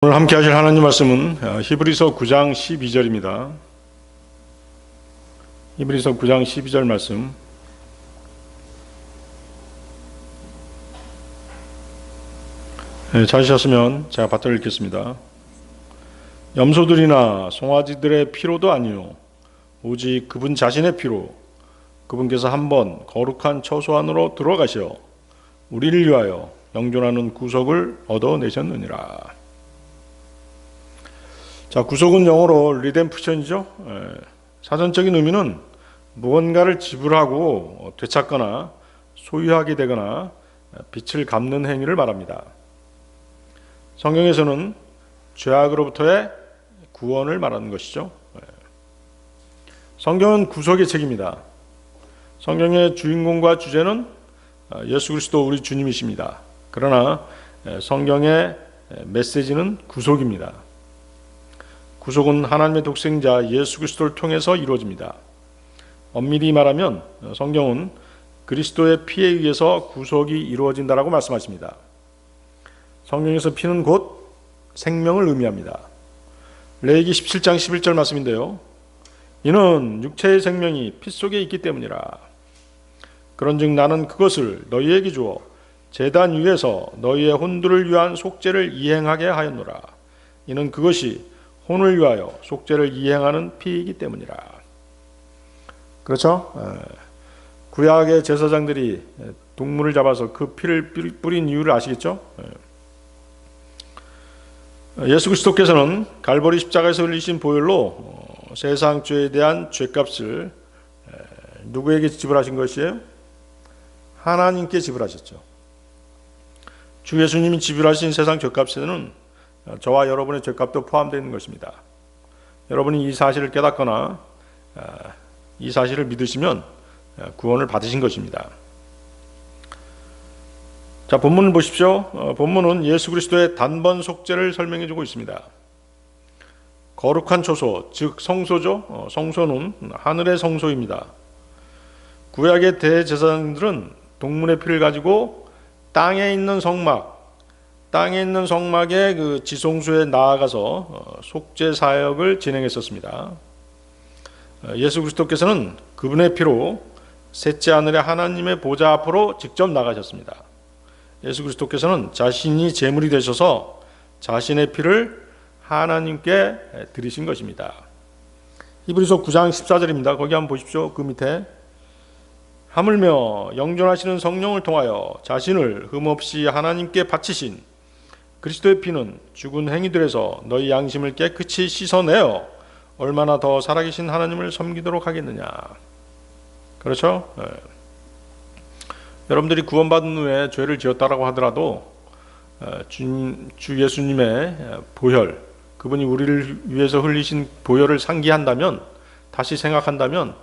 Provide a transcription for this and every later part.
오늘 함께 하실 하나님 말씀은 히브리서 9장 12절입니다. 히브리서 9장 12절 말씀. 찾으셨으면 제가 받들어 읽겠습니다. 염소들이나 송아지들의 피로도 아니요 오직 그분 자신의 피로 그분께서 한번 거룩한 처소 안으로 들어가셔 우리를 위하여 영존하는 구속을 얻어내셨느니라. 자, 구속은 영어로 리뎀프션이죠. 사전적인 의미는 무언가를 지불하고 되찾거나 소유하게 되거나 빚을 갚는 행위를 말합니다. 성경에서는 죄악으로부터의 구원을 말하는 것이죠. 성경은 구속의 책입니다. 성경의 주인공과 주제는 예수 그리스도 우리 주님이십니다. 그러나 성경의 메시지는 구속입니다. 구속은 하나님의 독생자 예수 그리스도를 통해서 이루어집니다. 엄밀히 말하면 성경은 그리스도의 피에 의해서 구속이 이루어진다라고 말씀하십니다. 성경에서 피는 곧 생명을 의미합니다. 레위기 17장 11절 말씀인데요. 이는 육체의 생명이 피 속에 있기 때문이라. 그런즉 나는 그것을 너희에게 주어 제단 위에서 너희의 혼들을 위한 속죄를 이행하게 하였노라. 이는 그것이 혼을 위하여 속죄를 이행하는 피이기 때문이라. 그렇죠? 구약의 제사장들이 동물을 잡아서 그 피를 뿌린 이유를 아시겠죠? 예수 그리스도께서는 갈보리 십자가에서 흘리신 보혈로 세상 죄에 대한 죄값을 누구에게 지불하신 것이에요? 하나님께 지불하셨죠. 주 예수님이 지불하신 세상 죄값에는 저와 여러분의 죄값도 포함되어 있는 것입니다. 여러분이 이 사실을 깨닫거나 이 사실을 믿으시면 구원을 받으신 것입니다. 자, 본문을 보십시오. 본문은 예수 그리스도의 단번 속죄를 설명해 주고 있습니다. 거룩한 처소, 즉 성소죠. 성소는 하늘의 성소입니다. 구약의 대제사장들은 동물의 피를 가지고 땅에 있는 성막의 그 지성소에 나아가서 속죄 사역을 진행했었습니다. 예수 그리스도께서는 그분의 피로 셋째 하늘의 하나님의 보좌 앞으로 직접 나가셨습니다. 예수 그리스도께서는 자신이 제물이 되셔서 자신의 피를 하나님께 드리신 것입니다. 히브리서 9장 14절입니다. 거기 한번 보십시오. 그 밑에 하물며 영존하시는 성령을 통하여 자신을 흠없이 하나님께 바치신 그리스도의 피는 죽은 행위들에서 너희 양심을 깨끗이 씻어내어 얼마나 더 살아계신 하나님을 섬기도록 하겠느냐. 그렇죠? 여러분들이 구원받은 후에 죄를 지었다라고 하더라도 주 예수님의 보혈, 그분이 우리를 위해서 흘리신 보혈을 상기한다면, 다시 생각한다면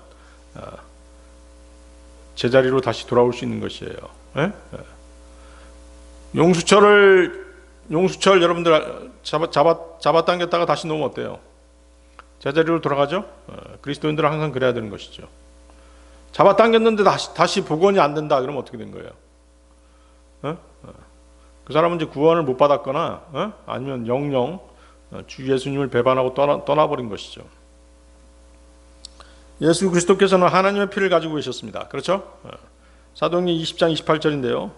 제자리로 다시 돌아올 수 있는 것이에요. 용수철 여러분들 잡아당겼다가 다시 놓으면 어때요? 제자리로 돌아가죠? 그리스도인들은 항상 그래야 되는 것이죠. 잡아당겼는데 다시 복원이 안 된다 그러면 어떻게 된 거예요? 그 사람은 이제 구원을 못 받았거나 아니면 영영 주 예수님을 배반하고 떠나버린 것이죠. 예수 그리스도께서는 하나님의 피를 가지고 계셨습니다. 그렇죠? 사도행전 20장 28절인데요.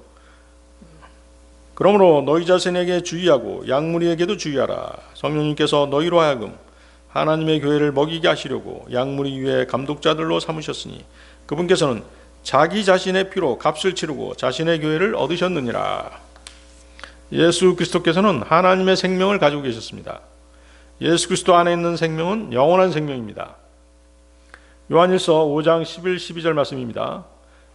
그러므로 너희 자신에게 주의하고 양무리에게도 주의하라. 성령님께서 너희로 하여금 하나님의 교회를 먹이게 하시려고 양무리 위에 감독자들로 삼으셨으니 그분께서는 자기 자신의 피로 값을 치르고 자신의 교회를 얻으셨느니라. 예수 그리스도께서는 하나님의 생명을 가지고 계셨습니다. 예수 그리스도 안에 있는 생명은 영원한 생명입니다. 요한일서 5장 11, 12절 말씀입니다.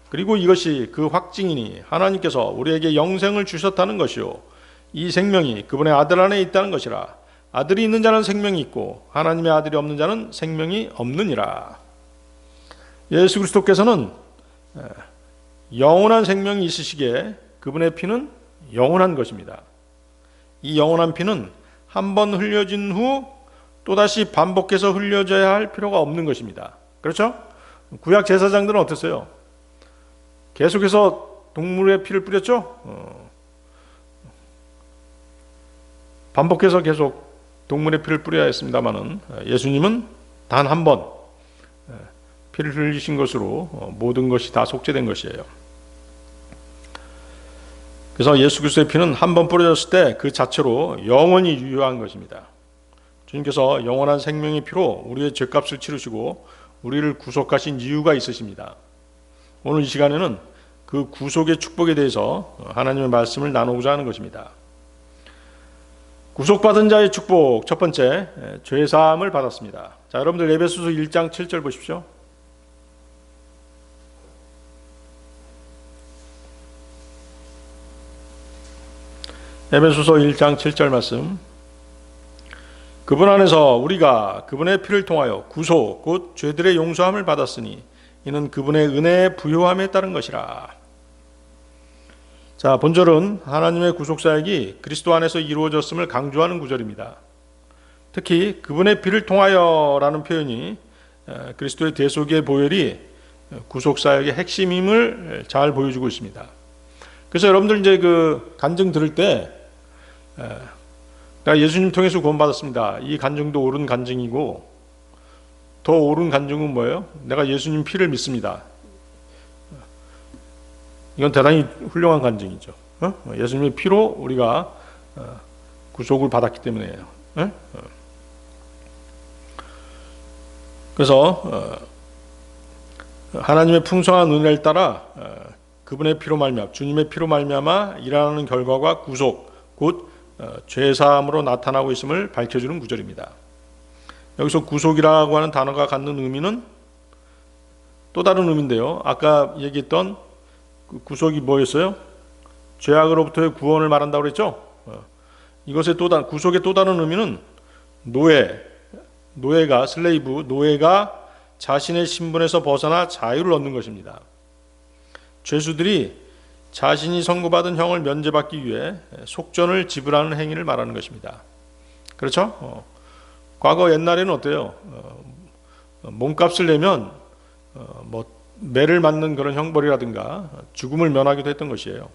그리고 이것이 그 확증이니 하나님께서 우리에게 영생을 주셨다는 것이요 이 생명이 그분의 아들 안에 있다는 것이라. 아들이 있는 자는 생명이 있고 하나님의 아들이 없는 자는 생명이 없느니라. 예수 그리스도께서는 영원한 생명이 있으시기에 그분의 피는 영원한 것입니다. 이 영원한 피는 한 번 흘려진 후 또다시 반복해서 흘려져야 할 필요가 없는 것입니다. 그렇죠? 구약 제사장들은 어땠어요? 계속해서 동물의 피를 뿌렸죠? 반복해서 계속 동물의 피를 뿌려야 했습니다마는 예수님은 단 한 번 피를 흘리신 것으로 모든 것이 다 속죄된 것이에요. 그래서 예수 그리스도의 피는 한 번 뿌려졌을 때 그 자체로 영원히 유효한 것입니다. 주님께서 영원한 생명의 피로 우리의 죄값을 치르시고 우리를 구속하신 이유가 있으십니다. 오늘 이 시간에는 그 구속의 축복에 대해서 하나님의 말씀을 나누고자 하는 것입니다. 구속받은 자의 축복, 첫 번째, 죄사함을 받았습니다. 자, 여러분들 에베소서 1장 7절 보십시오. 에베소서 1장 7절 말씀. 그분 안에서 우리가 그분의 피를 통하여 구속, 곧 죄들의 용서함을 받았으니 이는 그분의 은혜의 부요함에 따른 것이라. 자, 본절은 하나님의 구속사역이 그리스도 안에서 이루어졌음을 강조하는 구절입니다. 특히 그분의 피를 통하여라는 표현이 그리스도의 대속의 보혈이 구속사역의 핵심임을 잘 보여주고 있습니다. 그래서 여러분들 이제 그 간증 들을 때 내가 예수님 통해서 구원받았습니다. 이 간증도 옳은 간증이고 더 옳은 간증은 뭐예요? 내가 예수님 피를 믿습니다. 이건 대단히 훌륭한 간증이죠. 예수님의 피로 우리가 구속을 받았기 때문에요. 그래서 하나님의 풍성한 은혜를 따라 그분의 피로 말미암아, 주님의 피로 말미암아 일어나는 결과가 구속, 곧 죄사함으로 나타나고 있음을 밝혀주는 구절입니다. 여기서 구속이라고 하는 단어가 갖는 의미는 또 다른 의미인데요. 아까 얘기했던 구속이 뭐였어요? 죄악으로부터의 구원을 말한다고 그랬죠? 이것의 구속의 또 다른 의미는 노예가 슬레이브, 노예가 자신의 신분에서 벗어나 자유를 얻는 것입니다. 죄수들이 자신이 선고받은 형을 면제받기 위해 속전을 지불하는 행위를 말하는 것입니다. 그렇죠? 과거 옛날에는 어때요? 몸값을 내면 매를 맞는 그런 형벌이라든가 죽음을 면하기도 했던 것이에요.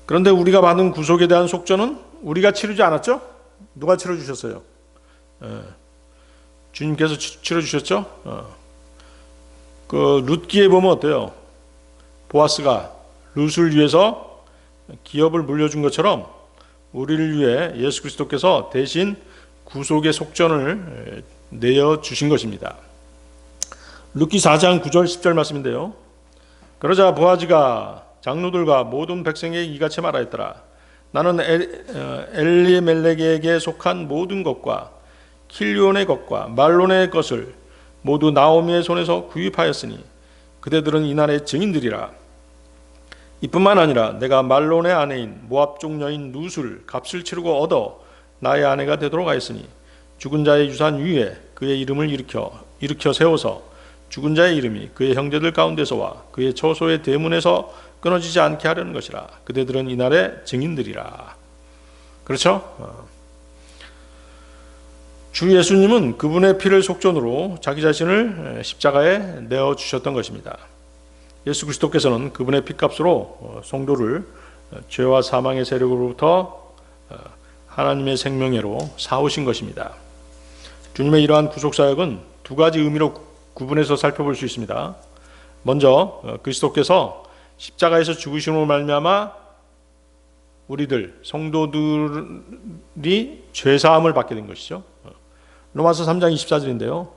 그런데 우리가 받은 구속에 대한 속전은 우리가 치르지 않았죠? 누가 치러주셨어요? 주님께서 치러주셨죠? 그 룻기에 보면 어때요? 보아스가 룻을 위해서 기업을 물려준 것처럼 우리를 위해 예수 그리스도께서 대신 구속의 속전을 내어주신 것입니다. 룻기 4장 9절 10절 말씀인데요. 그러자 보아즈가 장로들과 모든 백성에게 이같이 말하였더라. 나는 엘리멜렉에게 속한 모든 것과 킬리온의 것과 말론의 것을 모두 나오미의 손에서 구입하였으니 그대들은 이날의 증인들이라. 이뿐만 아니라 내가 말론의 아내인 모압족 여인 룻을 값을 치르고 얻어 나의 아내가 되도록 하였으니 죽은 자의 유산 위에 그의 이름을 일으켜 세워서 죽은 자의 이름이 그의 형제들 가운데서와 그의 처소의 대문에서 끊어지지 않게 하려는 것이라. 그대들은 이날의 증인들이라. 그렇죠? 주 예수님은 그분의 피를 속전으로 자기 자신을 십자가에 내어주셨던 것입니다. 예수 그리스도께서는 그분의 피값으로 성도를 죄와 사망의 세력으로부터 하나님의 생명회로 사오신 것입니다. 주님의 이러한 구속사역은 두 가지 의미로 구분해서 살펴볼 수 있습니다. 먼저 그리스도께서 십자가에서 죽으심으로 말미암아 우리들 성도들이 죄사함을 받게 된 것이죠. 로마서 3장 24절인데요.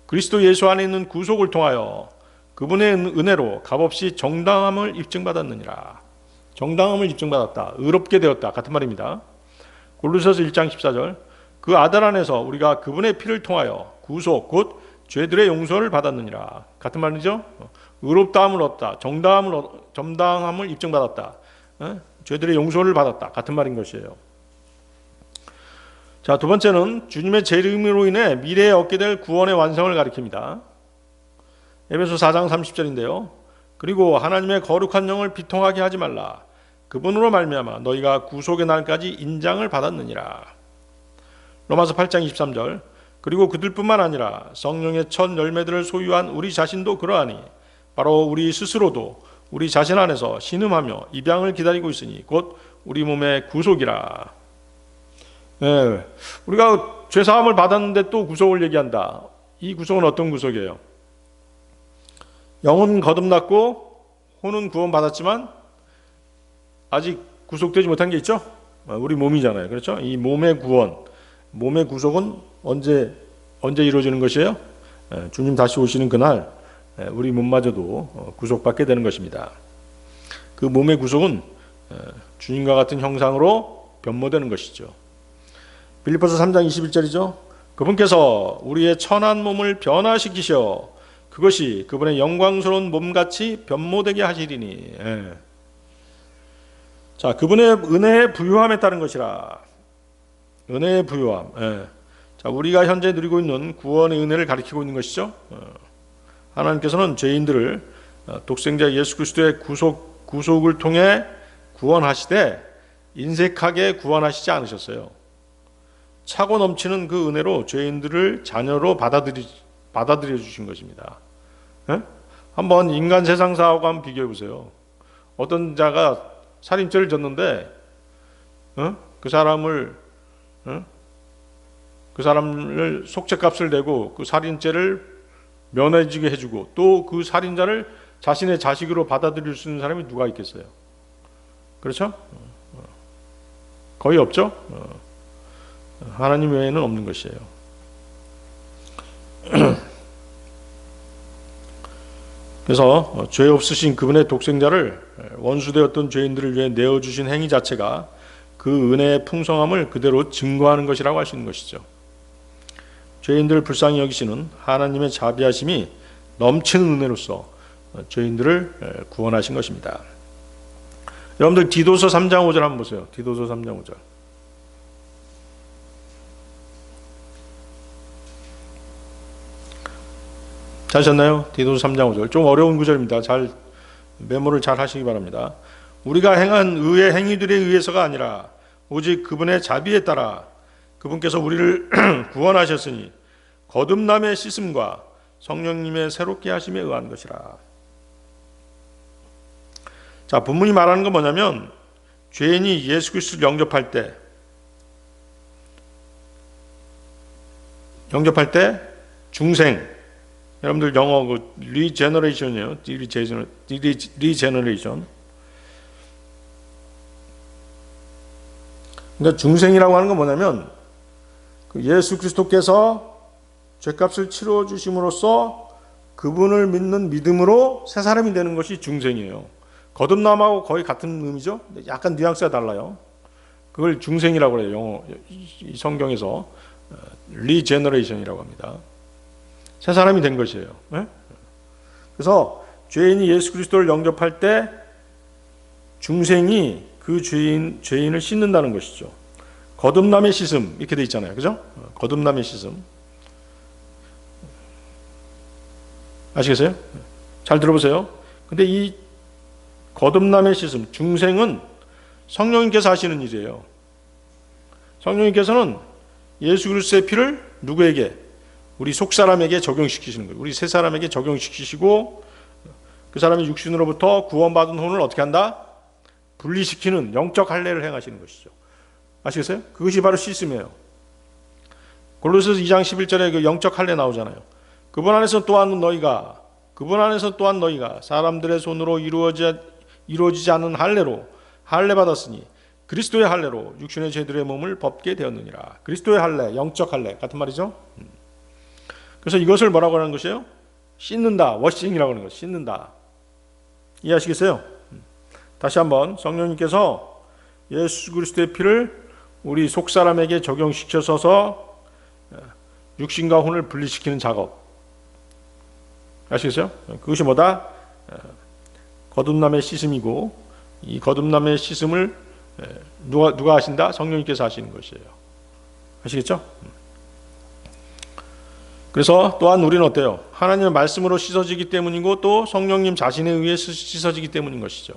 그리스도 예수 안에 있는 구속을 통하여 그분의 은혜로 값없이 정당함을 입증받았느니라. 정당함을 입증받았다. 의롭게 되었다. 같은 말입니다. 골로새서 1장 14절. 그 아들 안에서 우리가 그분의 피를 통하여 구속 곧 죄들의 용서를 받았느니라. 같은 말이죠. 의롭다함을 얻다. 정당함을 입증받았다. 죄들의 용서를 받았다. 같은 말인 것이에요. 자, 두 번째는 주님의 재림으로 인해 미래에 얻게 될 구원의 완성을 가리킵니다. 에베소 4장 30절인데요. 그리고 하나님의 거룩한 영을 비통하게 하지 말라. 그분으로 말미암아 너희가 구속의 날까지 인장을 받았느니라. 로마서 8장 23절. 그리고 그들뿐만 아니라 성령의 첫 열매들을 소유한 우리 자신도 그러하니 바로 우리 스스로도 우리 자신 안에서 신음하며 입양을 기다리고 있으니 곧 우리 몸의 구속이라. 네, 우리가 죄사함을 받았는데 또 구속을 얘기한다. 이 구속은 어떤 구속이에요? 영은 거듭났고 혼은 구원받았지만 아직 구속되지 못한 게 있죠? 우리 몸이잖아요. 그렇죠? 이 몸의 구원, 몸의 구속은 언제 이루어지는 것이에요? 주님 다시 오시는 그날 우리 몸마저도 구속받게 되는 것입니다. 그 몸의 구속은 주님과 같은 형상으로 변모되는 것이죠. 빌립보서 3장 21절이죠. 그분께서 우리의 천한 몸을 변화시키셔 그것이 그분의 영광스러운 몸같이 변모되게 하시리니. 자, 그분의 은혜의 부유함에 따른 것이라. 은혜의 부유함. 자, 우리가 현재 누리고 있는 구원의 은혜를 가리키고 있는 것이죠. 하나님께서는 죄인들을 독생자 예수 그리스도의 구속을 통해 구원하시되 인색하게 구원하시지 않으셨어요. 차고 넘치는 그 은혜로 죄인들을 자녀로 받아들여 주신 것입니다. 한번 인간 세상사하고 한번 비교해 보세요. 어떤 자가 살인죄를 졌는데 그 사람을 속죄값을 내고 그 살인죄를 면해지게 해주고 또 그 살인자를 자신의 자식으로 받아들일 수 있는 사람이 누가 있겠어요? 그렇죠? 거의 없죠? 하나님 외에는 없는 것이에요. 그래서 죄 없으신 그분의 독생자를 원수되었던 죄인들을 위해 내어주신 행위 자체가 그 은혜의 풍성함을 그대로 증거하는 것이라고 할 수 있는 것이죠. 죄인들을 불쌍히 여기시는 하나님의 자비하심이 넘치는 은혜로서 죄인들을 구원하신 것입니다. 여러분들 디도서 3장 5절 한번 보세요. 디도서 3장 5절. 찾으셨나요? 디도서 3장 5절. 좀 어려운 구절입니다. 메모를 잘 하시기 바랍니다. 우리가 행한 의의 행위들에 의해서가 아니라 오직 그분의 자비에 따라 그분께서 우리를 구원하셨으니 거듭남의 씻음과 성령님의 새롭게 하심에 의한 것이라. 자, 본문이 말하는 건 뭐냐면 죄인이 예수 그리스도를 영접할 때 중생, 여러분들 영어 그 리제너레이션이에요. 리제너레이션. 그러니까 중생이라고 하는 건 뭐냐면 그 예수 그리스도께서 죄값을 치러 주심으로써 그분을 믿는 믿음으로 새 사람이 되는 것이 중생이에요. 거듭남하고 거의 같은 의미죠. 약간 뉘앙스가 달라요. 그걸 중생이라고 해요. 영어 이 성경에서 리제너레이션이라고 합니다. 새 사람이 된 것이에요. 네? 그래서 죄인이 예수 그리스도를 영접할 때 중생이 그 죄인을 씻는다는 것이죠. 거듭남의 씻음 이렇게 돼 있잖아요. 그죠? 거듭남의 씻음. 아시겠어요? 잘 들어보세요. 근데 이 거듭남의 씻음, 중생은 성령님께서 하시는 일이에요. 성령님께서는 예수 그리스도의 피를 누구에게? 우리 속사람에게 적용시키시는 거예요. 우리 새사람에게 적용시키시고 그 사람이 육신으로부터 구원받은 혼을 어떻게 한다? 분리시키는 영적 할례를 행하시는 것이죠. 아시겠어요? 그것이 바로 씻음이에요. 골로새서 2장 11절에 그 영적 할례 나오잖아요. 그분 안에서 또한 너희가 사람들의 손으로 이루어지지 않는 할례로 할례 받았으니 그리스도의 할례로 육신의 죄들의 몸을 벗게 되었느니라. 그리스도의 할례, 영적 할례 같은 말이죠. 그래서 이것을 뭐라고 하는 것이에요? 씻는다, 워싱이라고 하는 것, 씻는다. 이해하시겠어요? 다시 한번 성령님께서 예수 그리스도의 피를 우리 속사람에게 적용시켜서 육신과 혼을 분리시키는 작업. 아시겠어요? 그것이 뭐다? 거듭남의 씻음이고 이 거듭남의 씻음을 누가 하신다? 성령님께서 하시는 것이에요. 아시겠죠? 그래서 또한 우리는 어때요? 하나님의 말씀으로 씻어지기 때문이고 또 성령님 자신에 의해 씻어지기 때문인 것이죠.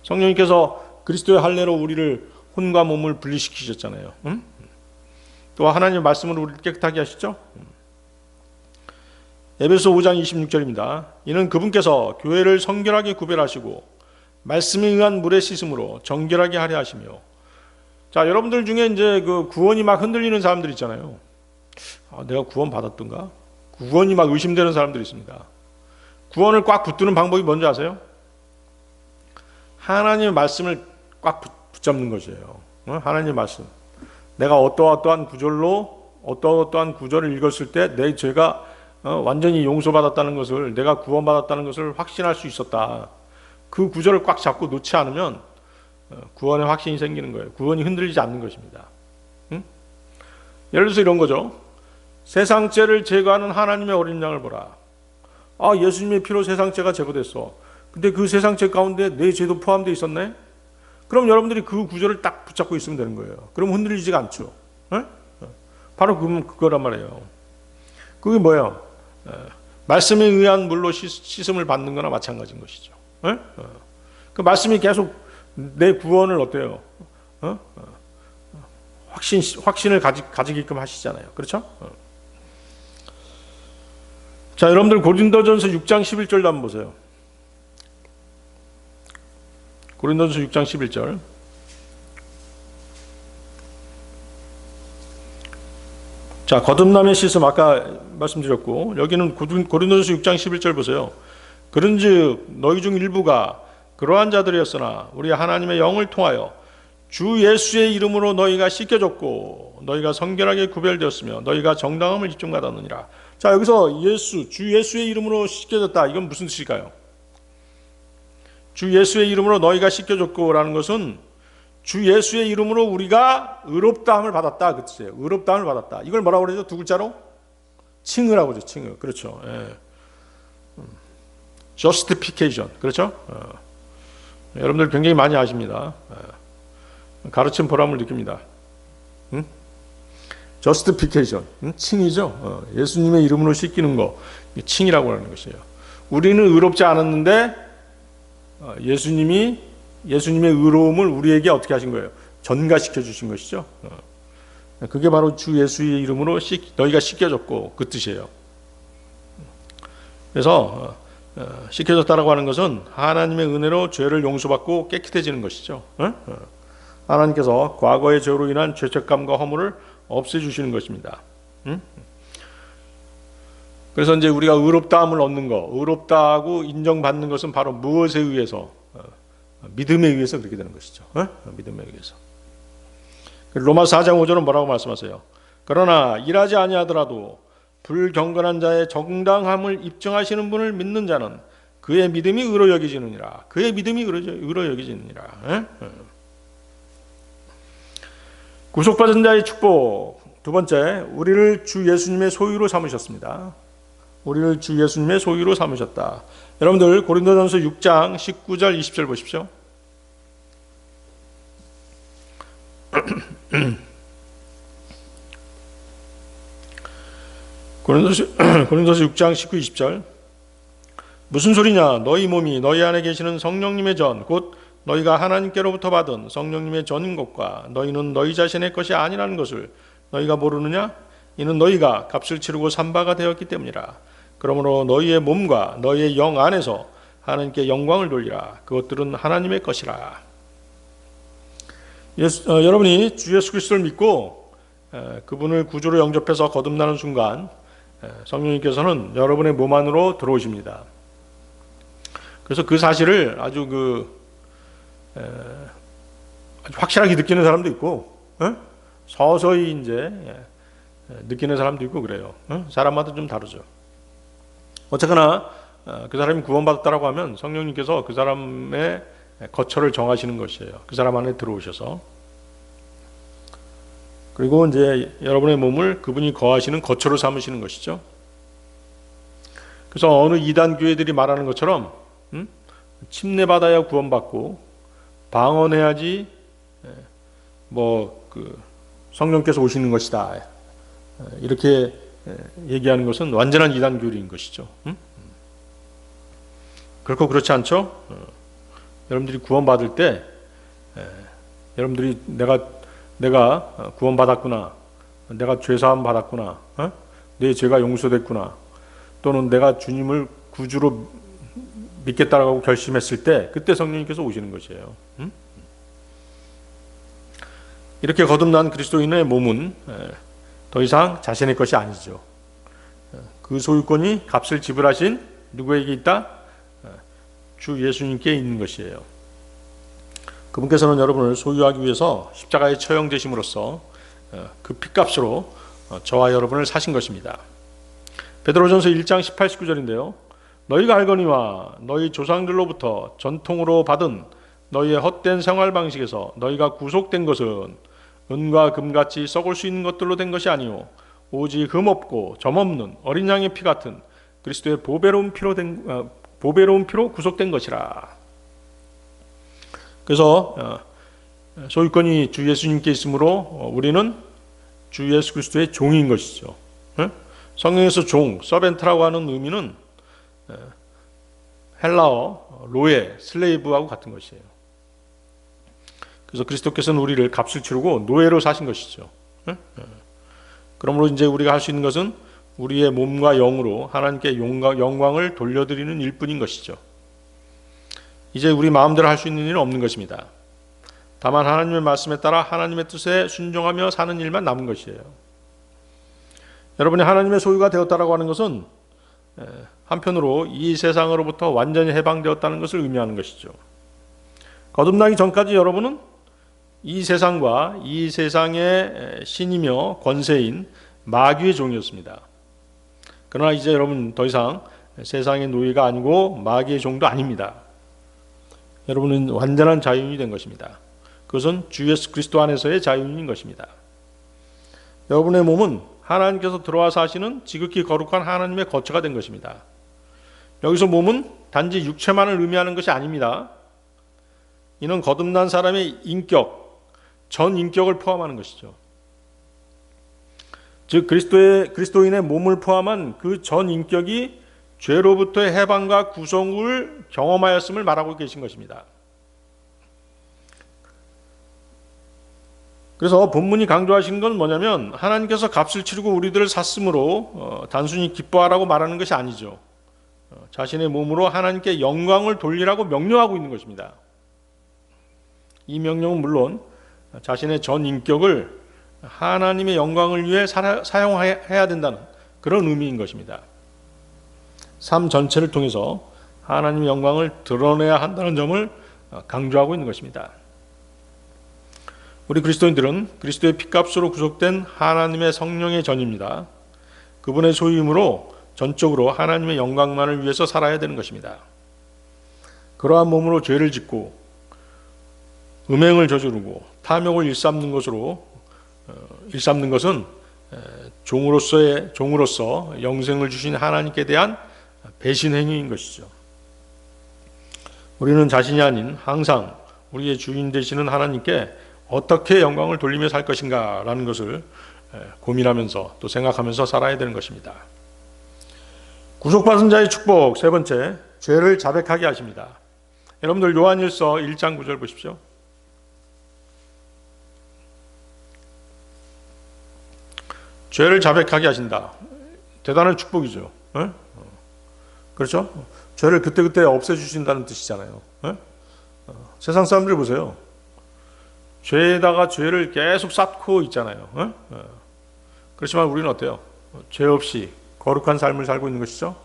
성령님께서 그리스도의 할례로 우리를 혼과 몸을 분리시키셨잖아요. 또 하나님의 말씀으로 우리를 깨끗하게 하시죠. 에베소 5장 26절입니다. 이는 그분께서 교회를 성결하게 구별하시고 말씀에 의한 물의 씻음으로 정결하게 하려 하시며. 자, 여러분들 중에 이제 그 구원이 막 흔들리는 사람들 있잖아요. 내가 구원 받았던가? 구원이 막 의심되는 사람들이 있습니다. 구원을 꽉 붙드는 방법이 뭔지 아세요? 하나님의 말씀을 꽉 붙잡는 것이에요. 하나님의 말씀. 내가 어떠한 구절을 읽었을 때 내 죄가 완전히 용서받았다는 것을, 내가 구원받았다는 것을 확신할 수 있었다. 그 구절을 꽉 잡고 놓지 않으면 구원의 확신이 생기는 거예요. 구원이 흔들리지 않는 것입니다. 예를 들어서 이런 거죠. 세상 죄를 제거하는 하나님의 어린 양을 보라. 예수님의 피로 세상 죄가 제거됐어. 근데 그 세상 죄 가운데 내 죄도 포함되어 있었네? 그럼 여러분들이 그 구절을 딱 붙잡고 있으면 되는 거예요. 그럼 흔들리지가 않죠. 바로 그거란 말이에요. 그게 뭐예요? 말씀에 의한 물로 씻음을 받는 거나 마찬가지인 것이죠. 그 말씀이 계속 내 구원을 어때요? 확신을 가지게끔 하시잖아요. 그렇죠? 자, 여러분들 고린도전서 6장 11절도 한번 보세요. 고린도전서 6장 11절. 자, 거듭남의 씻음 아까 말씀드렸고, 여기는 고린도전서 6장 11절 보세요. 그런즉 너희 중 일부가 그러한 자들이었으나 우리 하나님의 영을 통하여 주 예수의 이름으로 너희가 씻겨졌고 너희가 성결하게 구별되었으며 너희가 정당함을 입증받았느니라. 자, 여기서 주 예수의 이름으로 씻겨졌다. 이건 무슨 뜻일까요? 주 예수의 이름으로 너희가 씻겨졌고라는 것은 주 예수의 이름으로 우리가 의롭다함을 받았다, 그 뜻이에요. 의롭다함을 받았다. 이걸 뭐라고 그러죠? 두 글자로? 칭의라고 그러죠. 칭의. 그렇죠. 예. justification. 그렇죠? 여러분들 굉장히 많이 아십니다. 가르침 보람을 느낍니다. justification. 칭의죠. 예수님의 이름으로 씻기는 거. 칭의라고 하는 것이에요. 우리는 의롭지 않았는데 예수님의 의로움을 우리에게 어떻게 하신 거예요? 전가시켜 주신 것이죠. 그게 바로 주 예수의 이름으로 너희가 씻겨졌고 그 뜻이에요. 그래서 씻겨졌다라고 하는 것은 하나님의 은혜로 죄를 용서받고 깨끗해지는 것이죠. 하나님께서 과거의 죄로 인한 죄책감과 허물을 없애주시는 것입니다. 그래서 이제 우리가 의롭다함을 얻는 거, 의롭다고 인정받는 것은 바로 무엇에 의해서? 믿음에 의해서 그렇게 되는 것이죠. 믿음에 의해서. 로마서 4장 5절은 뭐라고 말씀하세요? 그러나 일하지 아니하더라도 불경건한 자의 정당함을 입증하시는 분을 믿는 자는 그의 믿음이 의로 여기지느니라. 그의 믿음이 의로 여기지느니라. 구속받은 자의 축복. 두 번째, 우리를 주 예수님의 소유로 삼으셨습니다. 우리를 주 예수님의 소유로 삼으셨다. 여러분들 고린도전서 6장 19절 20절 보십시오. 고린도서 6장 19, 20절. 무슨 소리냐? 너희 몸이 너희 안에 계시는 성령님의 전, 곧 너희가 하나님께로부터 받은 성령님의 전인 것과 너희는 너희 자신의 것이 아니라는 것을 너희가 모르느냐? 이는 너희가 값을 치르고 산 바가 되었기 때문이라. 그러므로 너희의 몸과 너희의 영 안에서 하나님께 영광을 돌리라. 그것들은 하나님의 것이라. 여러분이 주 예수 그리스도를 믿고 그분을 구주로 영접해서 거듭나는 순간 성령님께서는 여러분의 몸 안으로 들어오십니다. 그래서 그 사실을 아주 확실하게 느끼는 사람도 있고 서서히 이제 느끼는 사람도 있고 그래요. 사람마다 좀 다르죠. 어쨌거나 그 사람이 구원받았다라고 하면 성령님께서 그 사람의 거처를 정하시는 것이에요. 그 사람 안에 들어오셔서. 그리고 이제 여러분의 몸을 그분이 거하시는 거처로 삼으시는 것이죠. 그래서 어느 이단 교회들이 말하는 것처럼 침례받아야 구원받고 방언해야지 성령께서 오시는 것이다. 이렇게 얘기하는 것은 완전한 이단 교리인 것이죠. 결코 그렇지 않죠? 여러분들이 구원받을 때 여러분들이 내가 구원받았구나, 내가 죄사함 받았구나, 내 죄가 용서됐구나, 또는 내가 주님을 구주로 믿겠다라고 결심했을 때 그때 성령님께서 오시는 것이에요. 이렇게 거듭난 그리스도인의 몸은 더 이상 자신의 것이 아니죠. 그 소유권이 값을 지불하신 누구에게 있다? 주 예수님께 있는 것이에요. 그분께서는 여러분을 소유하기 위해서 십자가에 처형되심으로써 그 핏값으로 저와 여러분을 사신 것입니다. 베드로전서 1장 18, 19절인데요. 너희가 알거니와 너희 조상들로부터 전통으로 받은 너희의 헛된 생활 방식에서 너희가 구속된 것은 은과 금같이 썩을 수 있는 것들로 된 것이 아니요 오직 흠없고 점없는 어린 양의 피 같은 그리스도의 보배로운 피로 구속된 것이라. 그래서 소유권이 주 예수님께 있으므로 우리는 주 예수 그리스도의 종인 것이죠. 성경에서 종, 서벤트라고 하는 의미는 헬라어 로에, 슬레이브하고 같은 것이에요. 그래서 그리스도께서는 우리를 값을 치르고 노예로 사신 것이죠. 그러므로 이제 우리가 할 수 있는 것은 우리의 몸과 영으로 하나님께 영광을 돌려드리는 일뿐인 것이죠. 이제 우리 마음대로 할 수 있는 일은 없는 것입니다. 다만 하나님의 말씀에 따라 하나님의 뜻에 순종하며 사는 일만 남은 것이에요. 여러분이 하나님의 소유가 되었다라고 하는 것은 한편으로 이 세상으로부터 완전히 해방되었다는 것을 의미하는 것이죠. 거듭나기 전까지 여러분은 이 세상과 이 세상의 신이며 권세인 마귀의 종이었습니다. 그러나 이제 여러분 더 이상 세상의 노예가 아니고 마귀의 종도 아닙니다. 여러분은 완전한 자유인이 된 것입니다. 그것은 주 예수 그리스도 안에서의 자유인인 것입니다. 여러분의 몸은 하나님께서 들어와서 하시는 지극히 거룩한 하나님의 거처가 된 것입니다. 여기서 몸은 단지 육체만을 의미하는 것이 아닙니다. 이는 거듭난 사람의 인격, 전 인격을 포함하는 것이죠. 즉 그리스도인의 몸을 포함한 그 전 인격이 죄로부터의 해방과 구속을 경험하였음을 말하고 계신 것입니다. 그래서 본문이 강조하신 건 뭐냐면 하나님께서 값을 치르고 우리들을 샀으므로 단순히 기뻐하라고 말하는 것이 아니죠. 자신의 몸으로 하나님께 영광을 돌리라고 명령하고 있는 것입니다. 이 명령은 물론 자신의 전 인격을 하나님의 영광을 위해 사용해야 된다는 그런 의미인 것입니다. 삶 전체를 통해서 하나님의 영광을 드러내야 한다는 점을 강조하고 있는 것입니다. 우리 그리스도인들은 그리스도의 핏값으로 구속된 하나님의 성령의 전입니다. 그분의 소유이므로 전적으로 하나님의 영광만을 위해서 살아야 되는 것입니다. 그러한 몸으로 죄를 짓고 음행을 저지르고 탐욕을 일삼는 것은 종으로서 영생을 주신 하나님께 대한 배신 행위인 것이죠. 우리는 자신이 아닌 항상 우리의 주인 되시는 하나님께 어떻게 영광을 돌리며 살 것인가 라는 것을 고민하면서 또 생각하면서 살아야 되는 것입니다. 구속받은 자의 축복 세 번째, 죄를 자백하게 하십니다. 여러분들 요한일서 1장 9절 보십시오. 죄를 자백하게 하신다. 대단한 축복이죠. 그렇죠? 죄를 그때그때 없애주신다는 뜻이잖아요. 세상 사람들 보세요. 죄에다가 죄를 계속 쌓고 있잖아요. 그렇지만 우리는 어때요? 죄 없이 거룩한 삶을 살고 있는 것이죠.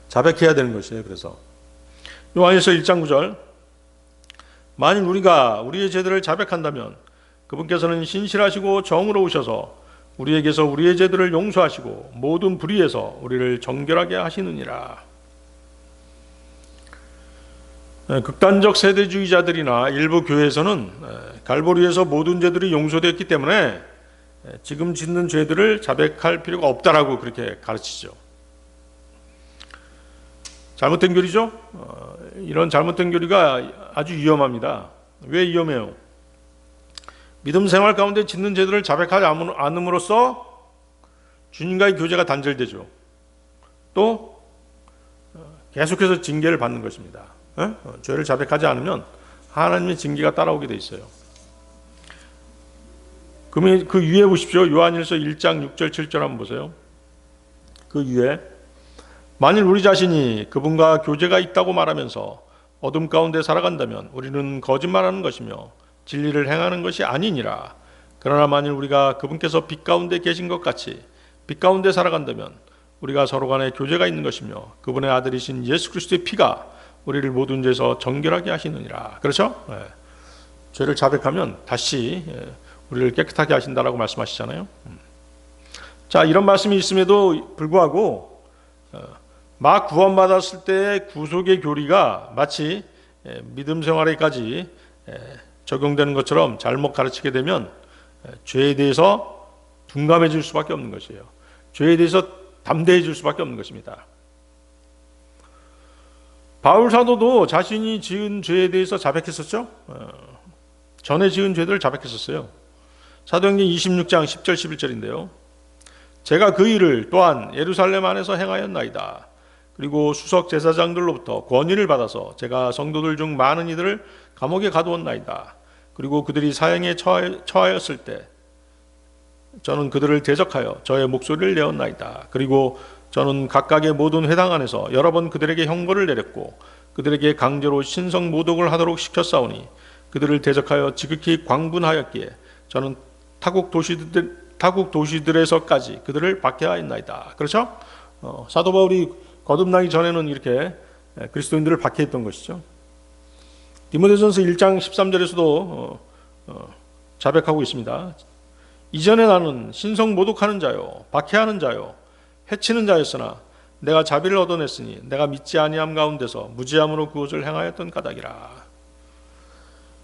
자백해야 되는 것이에요. 그래서 요한일서 1장 9절 만일 우리가 우리의 죄들을 자백한다면 그분께서는 신실하시고 정의로우셔서 우리에게서 우리의 죄들을 용서하시고 모든 불의에서 우리를 정결하게 하시느니라. 극단적 세대주의자들이나 일부 교회에서는 갈보리에서 모든 죄들이 용서되었기 때문에 지금 짓는 죄들을 자백할 필요가 없다라고 그렇게 가르치죠. 잘못된 교리죠? 이런 잘못된 교리가 아주 위험합니다. 왜 위험해요? 믿음 생활 가운데 짓는 죄들을 자백하지 않음으로써 주님과의 교제가 단절되죠. 또 계속해서 징계를 받는 것입니다. 죄를 자백하지 않으면 하나님의 징계가 따라오게 돼 있어요. 그러면 그 위에 보십시오. 요한일서 1장 6절 7절 한번 보세요. 그 위에 만일 우리 자신이 그분과 교제가 있다고 말하면서 어둠 가운데 살아간다면 우리는 거짓말하는 것이며 진리를 행하는 것이 아니니라. 그러나 만일 우리가 그분께서 빛 가운데 계신 것 같이 빛 가운데 살아간다면 우리가 서로 간에 교제가 있는 것이며 그분의 아들이신 예수 그리스도의 피가 우리를 모든 죄에서 정결하게 하시느니라. 그렇죠? 네. 죄를 자백하면 다시 우리를 깨끗하게 하신다라고 말씀하시잖아요. 자, 이런 말씀이 있음에도 불구하고 막 구원받았을 때의 구속의 교리가 마치 믿음 생활에까지 적용되는 것처럼 잘못 가르치게 되면 죄에 대해서 둔감해질 수밖에 없는 것이에요. 죄에 대해서 담대해질 수밖에 없는 것입니다. 바울 사도도 자신이 지은 죄에 대해서 자백했었죠. 전에 지은 죄들을 자백했었어요. 사도행전 26장 10절 11절인데요. 제가 그 일을 또한 예루살렘 안에서 행하였나이다. 그리고 수석 제사장들로부터 권위를 받아서 제가 성도들 중 많은 이들을 감옥에 가두었나이다. 그리고 그들이 사형에 처하였을 때 저는 그들을 대적하여 저의 목소리를 내었나이다. 그리고 저는 각각의 모든 회당 안에서 여러 번 그들에게 형벌을 내렸고 그들에게 강제로 신성 모독을 하도록 시켰사오니 그들을 대적하여 지극히 광분하였기에 저는 타국 도시들에서까지 그들을 박해하였나이다. 그렇죠? 사도 바울이 거듭나기 전에는 이렇게 그리스도인들을 박해했던 것이죠. 디모데전서 1장 13절에서도 자백하고 있습니다. 이전에 나는 신성 모독하는 자요 박해하는 자요 해치는 자였으나 내가 자비를 얻어냈으니 내가 믿지 아니함 가운데서 무지함으로 그것을 행하였던 까닭이라.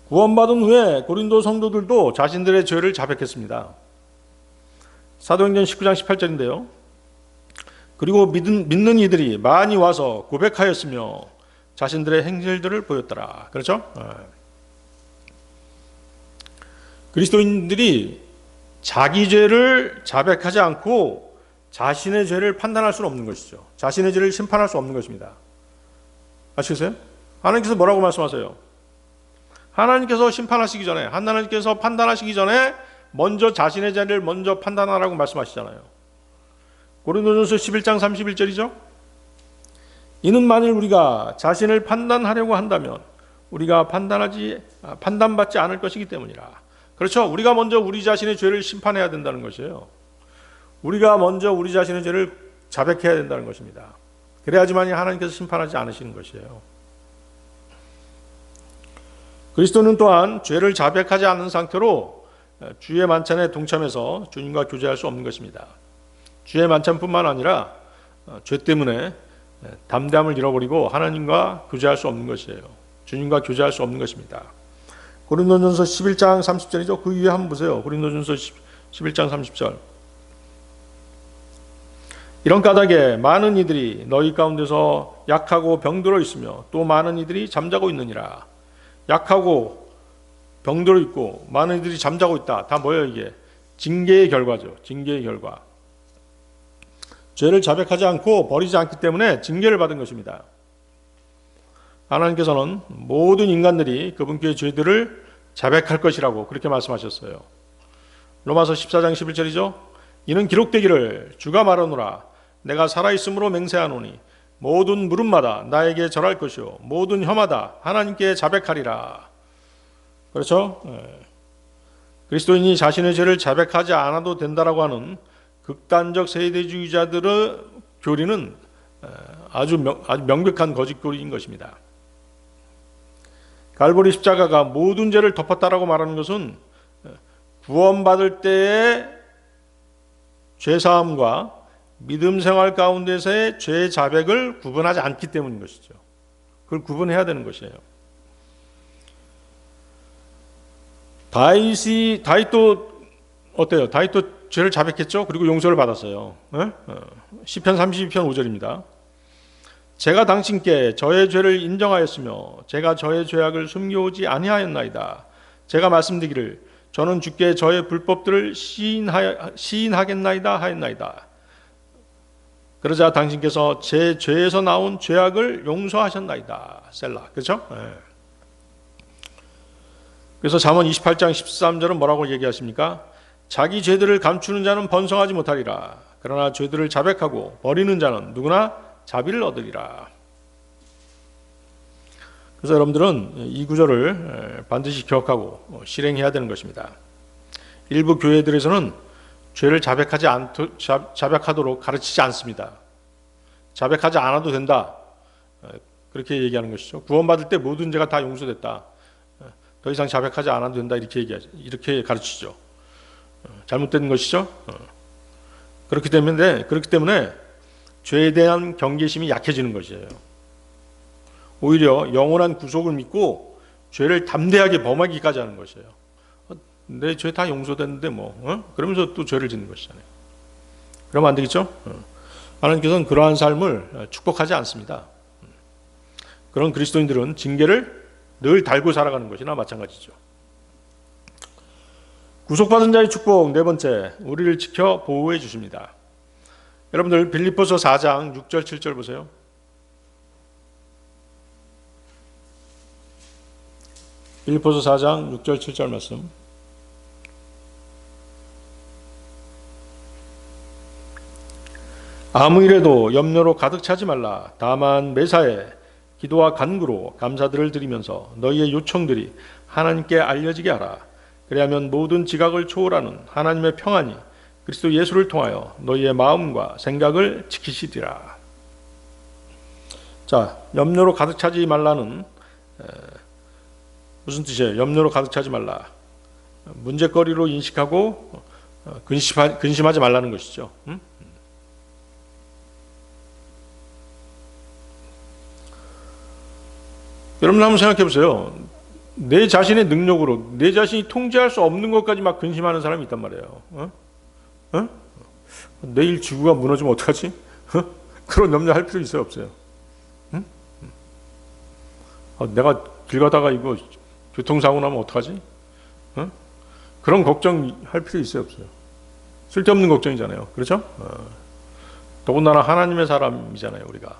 구원받은 후에 고린도 성도들도 자신들의 죄를 자백했습니다. 사도행전 19장 18절인데요. 그리고 믿는 이들이 많이 와서 고백하였으며 자신들의 행실들을 보였더라. 그렇죠? 그리스도인들이 자기 죄를 자백하지 않고 자신의 죄를 판단할 수는 없는 것이죠. 자신의 죄를 심판할 수 없는 것입니다. 아시겠어요? 하나님께서 뭐라고 말씀하세요? 하나님께서 심판하시기 전에, 하나님께서 판단하시기 전에 먼저 자신의 죄를 먼저 판단하라고 말씀하시잖아요. 고린도전서 11장 31절이죠. 이는 만일 우리가 자신을 판단하려고 한다면 우리가 판단받지 않을 것이기 때문이라. 그렇죠. 우리가 먼저 우리 자신의 죄를 심판해야 된다는 것이에요. 우리가 먼저 우리 자신의 죄를 자백해야 된다는 것입니다. 그래야지만 하나님께서 심판하지 않으시는 것이에요. 그리스도는 또한 죄를 자백하지 않는 상태로 주의 만찬에 동참해서 주님과 교제할 수 없는 것입니다. 주의 만찬뿐만 아니라 죄 때문에 담대함을 잃어버리고 하나님과 교제할 수 없는 것이에요. 주님과 교제할 수 없는 것입니다. 고린도전서 11장 30절이죠. 그 위에 한번 보세요. 고린도전서 11장 30절. 이런 까닭에 많은 이들이 너희 가운데서 약하고 병들어 있으며 또 많은 이들이 잠자고 있느니라. 약하고 병들어 있고 많은 이들이 잠자고 있다. 다 뭐예요 이게? 징계의 결과죠. 징계의 결과. 죄를 자백하지 않고 버리지 않기 때문에 징계를 받은 것입니다. 하나님께서는 모든 인간들이 그분께 죄들을 자백할 것이라고 그렇게 말씀하셨어요. 로마서 14장 11절이죠. 이는 기록되기를 주가 말하노라. 내가 살아있음으로 맹세하노니 모든 물음마다 나에게 절할 것이요 모든 혀마다 하나님께 자백하리라. 그렇죠? 그리스도인이 자신의 죄를 자백하지 않아도 된다라고 하는 극단적 세대주의자들의 교리는 아주 명백한 거짓 교리인 것입니다. 갈보리 십자가가 모든 죄를 덮었다라고 말하는 것은 구원받을 때의 죄사함과 믿음 생활 가운데서의 죄 자백을 구분하지 않기 때문인 것이죠. 그걸 구분해야 되는 것이에요. 다윗도 어때요? 다윗도 죄를 자백했죠. 그리고 용서를 받았어요. 시편 32편 5절입니다. 제가 당신께 저의 죄를 인정하였으며 제가 저의 죄악을 숨겨오지 아니하였나이다. 제가 말씀드리기를 저는 주께 저의 불법들을 시인하겠나이다 하였나이다. 그러자 당신께서 제 죄에서 나온 죄악을 용서하셨나이다. 셀라. 그렇죠? 그래서 잠언 28장 13절은 뭐라고 얘기하십니까? 자기 죄들을 감추는 자는 번성하지 못하리라. 그러나 죄들을 자백하고 버리는 자는 누구나 자비를 얻으리라. 그래서 여러분들은 이 구절을 반드시 기억하고 실행해야 되는 것입니다. 일부 교회들에서는 죄를 자백하도록 가르치지 않습니다. 자백하지 않아도 된다. 그렇게 얘기하는 것이죠. 구원받을 때 모든 죄가 다 용서됐다. 더 이상 자백하지 않아도 된다. 이렇게 가르치죠. 잘못된 것이죠. 그렇기 때문에 죄에 대한 경계심이 약해지는 것이에요. 오히려 영원한 구속을 믿고 죄를 담대하게 범하기까지 하는 것이에요. 내 죄 다 용서됐는데 그러면서 또 죄를 짓는 것이잖아요. 그러면 안 되겠죠? 하나님께서는 그러한 삶을 축복하지 않습니다. 그런 그리스도인들은 징계를 늘 달고 살아가는 것이나 마찬가지죠. 구속받은 자의 축복 네 번째, 우리를 지켜 보호해 주십니다. 여러분들 빌립보서 4장 6절 7절 보세요. 빌립보서 4장 6절 7절 말씀. 아무 일에도 염려로 가득 차지 말라. 다만 매사에 기도와 간구로 감사들을 드리면서 너희의 요청들이 하나님께 알려지게 하라. 그리하면 모든 지각을 초월하는 하나님의 평안이 그리스도 예수를 통하여 너희의 마음과 생각을 지키시리라. 자, 염려로 가득 차지 말라는 무슨 뜻이에요? 염려로 가득 차지 말라. 문제거리로 인식하고 근심하지 말라는 것이죠. 여러분 한번 생각해 보세요. 내 자신의 능력으로 내 자신이 통제할 수 없는 것까지 막 근심하는 사람이 있단 말이에요. 내일 지구가 무너지면 어떡하지? 그런 염려할 필요 있어요, 없어요? 내가 길 가다가 이거 교통사고 나면 어떡하지? 그런 걱정할 필요 있어요, 없어요? 쓸데없는 걱정이잖아요. 그렇죠? 더군다나 하나님의 사람이잖아요, 우리가.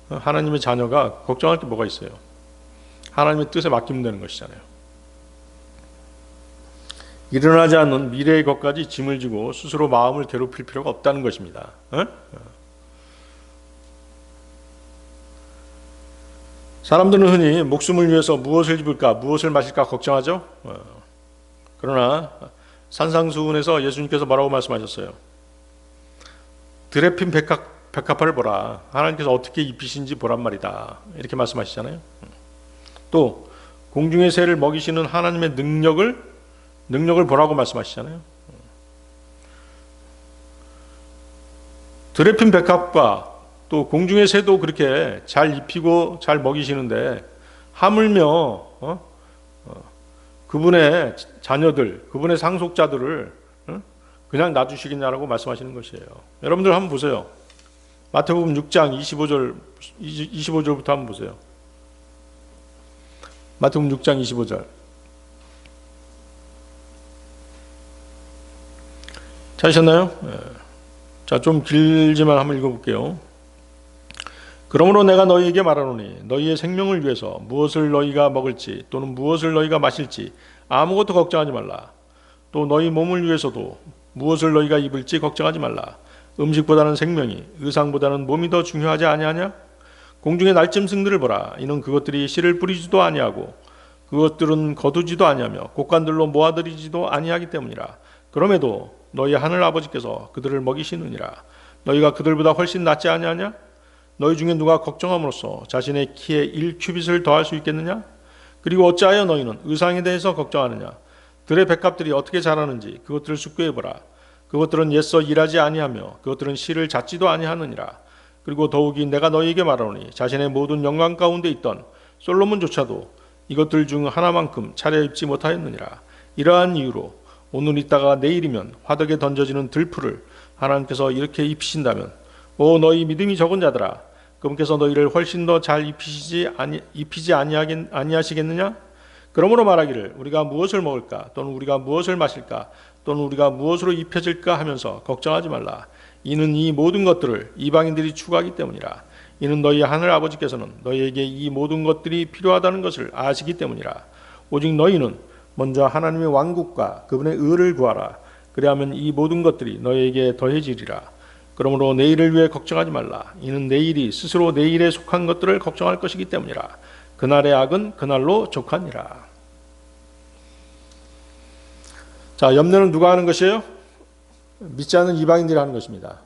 하나님의 자녀가 걱정할 게 뭐가 있어요? 하나님의 뜻에 맡기면 되는 것이잖아요. 일어나지 않는 미래의 것까지 짐을 지고 스스로 마음을 괴롭힐 필요가 없다는 것입니다. 사람들은 흔히 목숨을 위해서 무엇을 입을까, 무엇을 마실까 걱정하죠. 그러나 산상수훈에서 예수님께서 뭐라고 말씀하셨어요? 들에 핀 백합화를 보라. 하나님께서 어떻게 입히신지 보란 말이다. 이렇게 말씀하시잖아요. 또 공중의 새를 먹이시는 하나님의 능력을 보라고 말씀하시잖아요. 들에 핀 백합과 또 공중의 새도 그렇게 잘 입히고 잘 먹이시는데 하물며 그분의 자녀들, 그분의 상속자들을 그냥 놔주시겠냐라고 말씀하시는 것이에요. 여러분들 한번 보세요. 마태복음 6장 25절부터 한번 보세요. 마태복음 6장 25절. 찾으셨나요? 자, 좀 길지만 한번 읽어볼게요. 그러므로 내가 너희에게 말하노니 너희의 생명을 위해서 무엇을 너희가 먹을지 또는 무엇을 너희가 마실지 아무것도 걱정하지 말라. 또 너희 몸을 위해서도 무엇을 너희가 입을지 걱정하지 말라. 음식보다는 생명이, 의상보다는 몸이 더 중요하지 아니하냐? 공중의 날짐승들을 보라. 이는 그것들이 씨를 뿌리지도 아니하고 그것들은 거두지도 아니하며 곡간들로 모아들이지도 아니하기 때문이라. 그럼에도 너희 하늘 아버지께서 그들을 먹이시느니라. 너희가 그들보다 훨씬 낫지 아니하냐? 너희 중에 누가 걱정함으로써 자신의 키에 1큐빗을 더할 수 있겠느냐? 그리고 어찌하여 너희는 의상에 대해서 걱정하느냐? 들의 백합들이 어떻게 자라는지 그것들을 숙고해보라. 그것들은 옛서 일하지 아니하며 그것들은 실을 잡지도 아니하느니라. 그리고 더욱이 내가 너희에게 말하노니 자신의 모든 영광 가운데 있던 솔로몬조차도 이것들 중 하나만큼 차려입지 못하였느니라. 이러한 이유로 오늘 있다가 내일이면 화덕에 던져지는 들풀을 하나님께서 이렇게 입히신다면 오 너희 믿음이 적은 자들아 그분께서 너희를 훨씬 더 잘 입히지 아니하시겠느냐? 그러므로 말하기를 우리가 무엇을 먹을까 또는 우리가 무엇을 마실까 또는 우리가 무엇으로 입혀질까 하면서 걱정하지 말라. 이는 이 모든 것들을 이방인들이 추구하기 때문이라. 이는 너희 하늘 아버지께서는 너희에게 이 모든 것들이 필요하다는 것을 아시기 때문이라. 오직 너희는 먼저 하나님의 왕국과 그분의 의를 구하라. 그리하면 이 모든 것들이 너희에게 더해지리라. 그러므로 내일을 위해 걱정하지 말라. 이는 내일이 스스로 내일에 속한 것들을 걱정할 것이기 때문이라. 그날의 악은 그날로 족하니라. 자, 염려는 누가 하는 것이에요? 믿지 않는 이방인들이 하는 것입니다.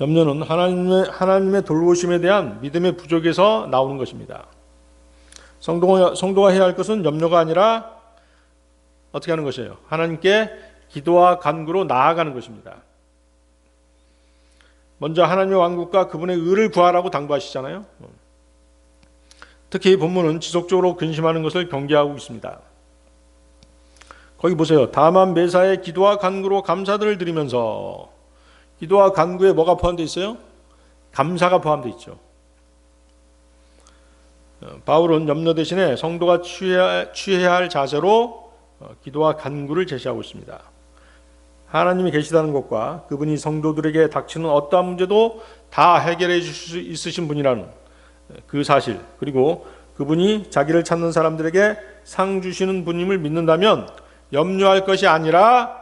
염려는 하나님의 돌보심에 대한 믿음의 부족에서 나오는 것입니다. 성도가 해야 할 것은 염려가 아니라 어떻게 하는 것이에요? 하나님께 기도와 간구로 나아가는 것입니다. 먼저 하나님의 왕국과 그분의 의를 구하라고 당부하시잖아요. 특히 본문은 지속적으로 근심하는 것을 경계하고 있습니다. 거기 보세요. 다만 매사에 기도와 간구로 감사들을 드리면서, 기도와 간구에 뭐가 포함되어 있어요? 감사가 포함되어 있죠. 바울은 염려 대신에 성도가 취해야 할 자세로 기도와 간구를 제시하고 있습니다. 하나님이 계시다는 것과 그분이 성도들에게 닥치는 어떠한 문제도 다 해결해 주실 수 있으신 분이라는 그 사실, 그리고 그분이 자기를 찾는 사람들에게 상 주시는 분임을 믿는다면 염려할 것이 아니라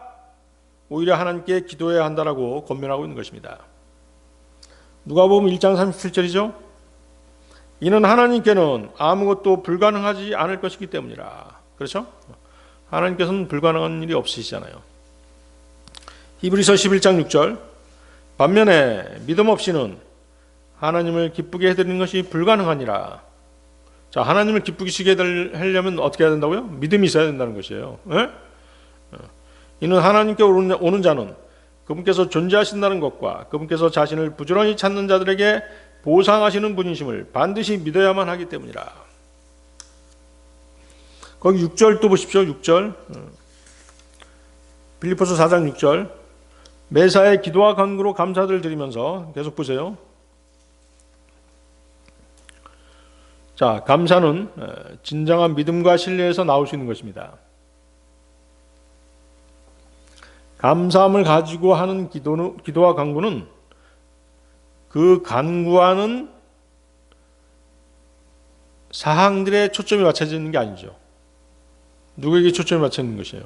오히려 하나님께 기도해야 한다라고 권면하고 있는 것입니다. 누가복음 1장 37절이죠. 이는 하나님께는 아무것도 불가능하지 않을 것이기 때문이라. 그렇죠? 하나님께서는 불가능한 일이 없으시잖아요. 히브리서 11장 6절. 반면에 믿음 없이는 하나님을 기쁘게 해드리는 것이 불가능하니라. 자, 하나님을 기쁘게 하려면 어떻게 해야 된다고요? 믿음이 있어야 된다는 것이에요. 네? 이는 하나님께 오는 자는 그분께서 존재하신다는 것과 그분께서 자신을 부지런히 찾는 자들에게 보상하시는 분이심을 반드시 믿어야만 하기 때문이라. 거기 6절 또 보십시오. 6절. 빌립보서 4장 6절. 매사에 기도와 간구로 감사를 드리면서, 계속 보세요. 자, 감사는 진정한 믿음과 신뢰에서 나올 수 있는 것입니다. 감사함을 가지고 하는 기도와 간구는 그 간구하는 사항들에 초점이 맞춰져 있는 게 아니죠. 누구에게 초점이 맞춰 있는 것이에요?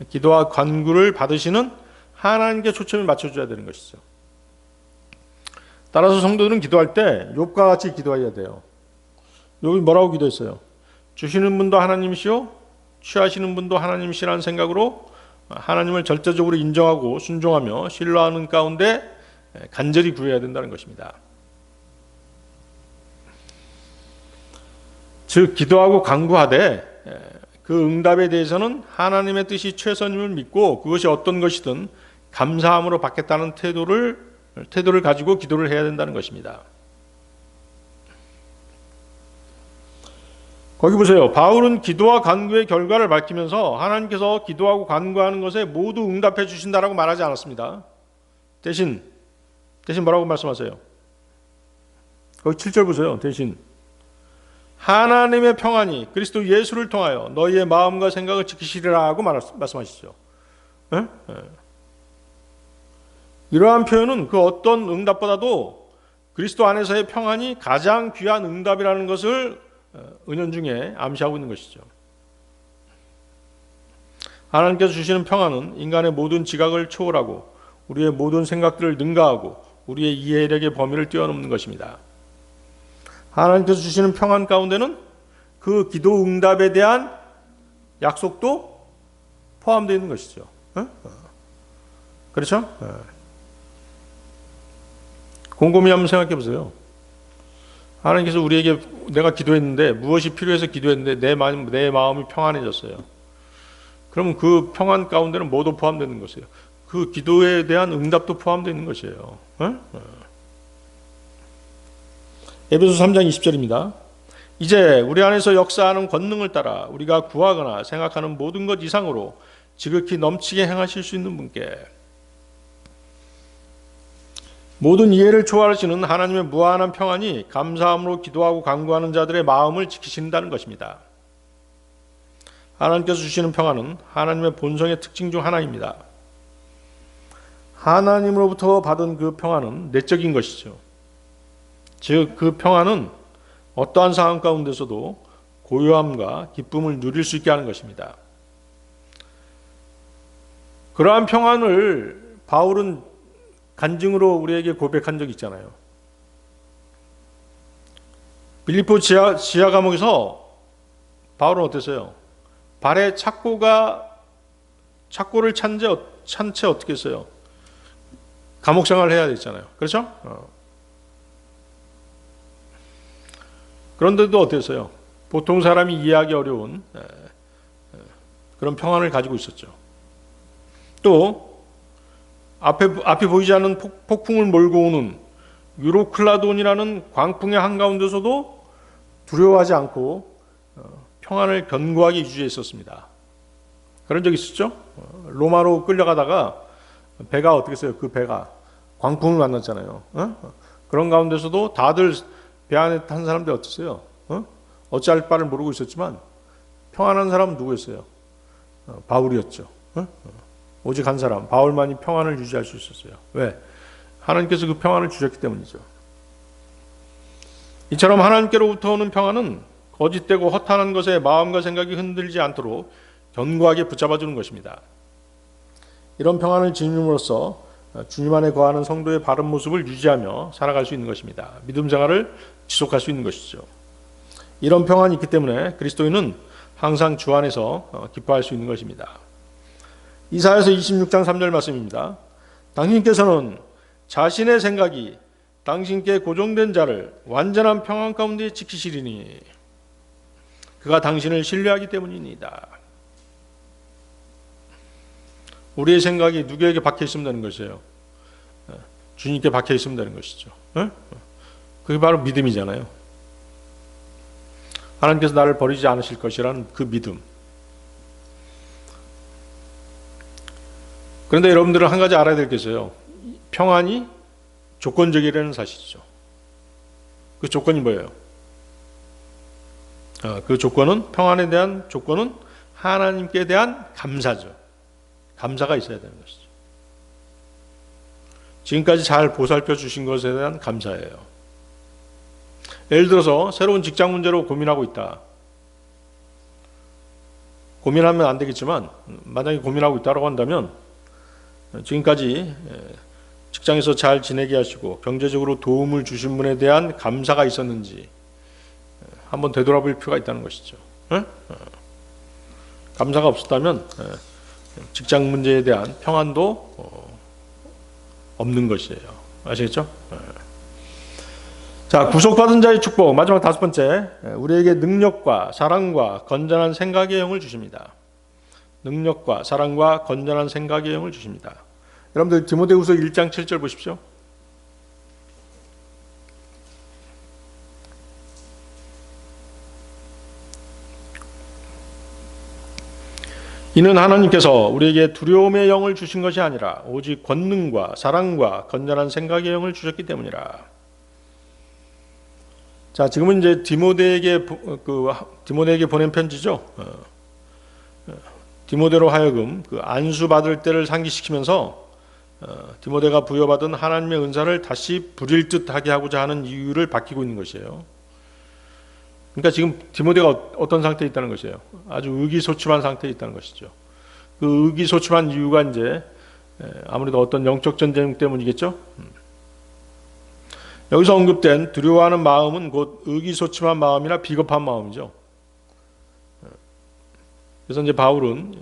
기도와 간구를 받으시는 하나님께 초점을 맞춰줘야 되는 것이죠. 따라서 성도들은 기도할 때 욥과 같이 기도해야 돼요. 욥이 뭐라고 기도했어요? 주시는 분도 하나님이시오, 취하시는 분도 하나님이시라는 생각으로 하나님을 절대적으로 인정하고 순종하며 신뢰하는 가운데 간절히 구해야 된다는 것입니다. 즉, 기도하고 간구하되 그 응답에 대해서는 하나님의 뜻이 최선임을 믿고 그것이 어떤 것이든 감사함으로 받겠다는 태도를 가지고 기도를 해야 된다는 것입니다. 거기 보세요. 바울은 기도와 간구의 결과를 밝히면서 하나님께서 기도하고 간구하는 것에 모두 응답해 주신다라고 말하지 않았습니다. 대신 뭐라고 말씀하세요? 거기 7절 보세요. 대신 하나님의 평안이 그리스도 예수를 통하여 너희의 마음과 생각을 지키시리라고 말씀하시죠. 네? 이러한 표현은 그 어떤 응답보다도 그리스도 안에서의 평안이 가장 귀한 응답이라는 것을 은연중에 암시하고 있는 것이죠. 하나님께서 주시는 평안은 인간의 모든 지각을 초월하고 우리의 모든 생각들을 능가하고 우리의 이해력의 범위를 뛰어넘는 것입니다. 하나님께서 주시는 평안 가운데는 그 기도 응답에 대한 약속도 포함되어 있는 것이죠. 그렇죠? 곰곰이 한번 생각해 보세요. 하나님께서 우리에게 내가 기도했는데 무엇이 필요해서 기도했는데 내 마음이 평안해졌어요. 그러면 그 평안 가운데는 뭐도 포함되는 것이에요? 그 기도에 대한 응답도 포함되어 있는 것이에요. 에베소 3장 20절입니다. 이제 우리 안에서 역사하는 권능을 따라 우리가 구하거나 생각하는 모든 것 이상으로 지극히 넘치게 행하실 수 있는 분께 모든 이해를 초월하시는 하나님의 무한한 평안이 감사함으로 기도하고 간구하는 자들의 마음을 지키신다는 것입니다. 하나님께서 주시는 평안은 하나님의 본성의 특징 중 하나입니다. 하나님으로부터 받은 그 평안은 내적인 것이죠. 즉, 그 평안은 어떠한 상황 가운데서도 고요함과 기쁨을 누릴 수 있게 하는 것입니다. 그러한 평안을 바울은 간증으로 우리에게 고백한 적이 있잖아요. 빌립보 지하 감옥에서 바울은 어땠어요? 발에 착고를 찬 채 어떻게 했어요? 감옥 생활을 해야 됐잖아요. 그렇죠? 그런데도 어땠어요? 보통 사람이 이해하기 어려운 그런 평안을 가지고 있었죠. 또 앞에 보이지 않는 폭풍을 몰고 오는 유로클라돈이라는 광풍의 한가운데서도 두려워하지 않고 평안을 견고하게 유지했었습니다. 그런 적 있었죠? 로마로 끌려가다가 배가 어떻게 했어요? 그 배가 광풍을 만났잖아요. 그런 가운데서도 다들 배 안에 탄 사람들이 어땠어요? 어찌할 바를 모르고 있었지만 평안한 사람은 누구였어요? 바울이었죠. 오직 한 사람, 바울만이 평안을 유지할 수 있었어요. 왜? 하나님께서 그 평안을 주셨기 때문이죠. 이처럼 하나님께로부터 오는 평안은 거짓되고 허탄한 것에 마음과 생각이 흔들리지 않도록 견고하게 붙잡아주는 것입니다. 이런 평안을 지님으로써 주님 안에 거하는 성도의 바른 모습을 유지하며 살아갈 수 있는 것입니다. 믿음 생활을 지속할 수 있는 것이죠. 이런 평안이 있기 때문에 그리스도인은 항상 주 안에서 기뻐할 수 있는 것입니다. 이사야서 26장 3절 말씀입니다. 당신께서는 자신의 생각이 당신께 고정된 자를 완전한 평안 가운데 지키시리니 그가 당신을 신뢰하기 때문입니다. 우리의 생각이 누구에게 박혀 있으면 되는 것이에요? 주님께 박혀 있으면 되는 것이죠. 그게 바로 믿음이잖아요. 하나님께서 나를 버리지 않으실 것이라는 그 믿음. 그런데 여러분들은 한 가지 알아야 될 게 있어요. 평안이 조건적이라는 사실이죠. 그 조건이 뭐예요? 그 조건은, 평안에 대한 조건은 하나님께 대한 감사죠. 감사가 있어야 되는 것이죠. 지금까지 잘 보살펴 주신 것에 대한 감사예요. 예를 들어서 새로운 직장 문제로 고민하고 있다. 고민하면 안 되겠지만 만약에 고민하고 있다고 한다면 지금까지 직장에서 잘 지내게 하시고 경제적으로 도움을 주신 분에 대한 감사가 있었는지 한번 되돌아볼 필요가 있다는 것이죠. 감사가 없었다면 직장 문제에 대한 평안도 없는 것이에요. 아시겠죠? 자, 구속받은 자의 축복 마지막 5번째, 우리에게 능력과 사랑과 건전한 생각의 영을 주십니다. 능력과 사랑과 건전한 생각의 영을 주십니다. 여러분들 디모데후서 1장 7절 보십시오. 이는 하나님께서 우리에게 두려움의 영을 주신 것이 아니라 오직 권능과 사랑과 건전한 생각의 영을 주셨기 때문이라. 자, 지금은 이제 디모데에게 보낸 편지죠. 디모데로 하여금 그 안수 받을 때를 상기시키면서 디모데가 부여받은 하나님의 은사를 다시 부릴 듯하게 하고자 하는 이유를 밝히고 있는 것이에요. 그러니까 지금 디모데가 어떤 상태에 있다는 것이에요? 아주 의기소침한 상태에 있다는 것이죠. 그 의기소침한 이유가 이제 아무래도 어떤 영적 전쟁 때문이겠죠. 여기서 언급된 두려워하는 마음은 곧 의기소침한 마음이나 비겁한 마음이죠. 그래서 이제 바울은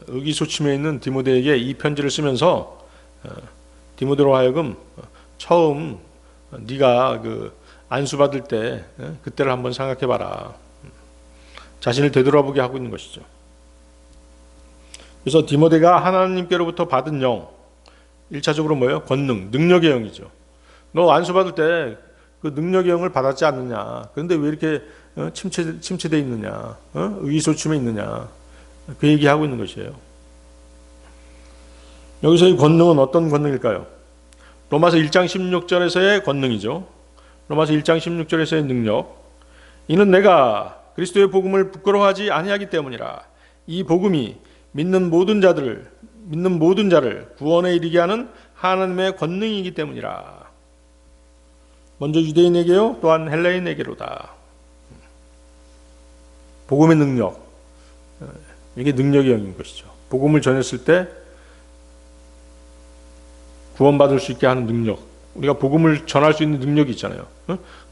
의기소침해 있는 디모데에게 이 편지를 쓰면서 디모데로 하여금 처음 네가 그 안수받을 때 그때를 한번 생각해봐라. 자신을 되돌아보게 하고 있는 것이죠. 그래서 디모데가 하나님께로부터 받은 영, 1차적으로 뭐예요? 권능, 능력의 영이죠. 너 안수받을 때 그 능력의 영을 받았지 않느냐. 그런데 왜 이렇게 침체되어 있느냐. 의기소침해 있느냐. 그 얘기하고 있는 것이에요. 여기서 이 권능은 어떤 권능일까요? 로마서 1장 16절에서의 권능이죠. 로마서 1장 16절에서의 능력. 이는 내가 그리스도의 복음을 부끄러워하지 아니하기 때문이라. 이 복음이 믿는 모든 자를 구원에 이르게 하는 하나님의 권능이기 때문이라. 먼저 유대인에게요, 또한 헬레인에게로다. 복음의 능력, 이게 능력의 영인 것이죠. 복음을 전했을 때 구원받을 수 있게 하는 능력, 우리가 복음을 전할 수 있는 능력이 있잖아요.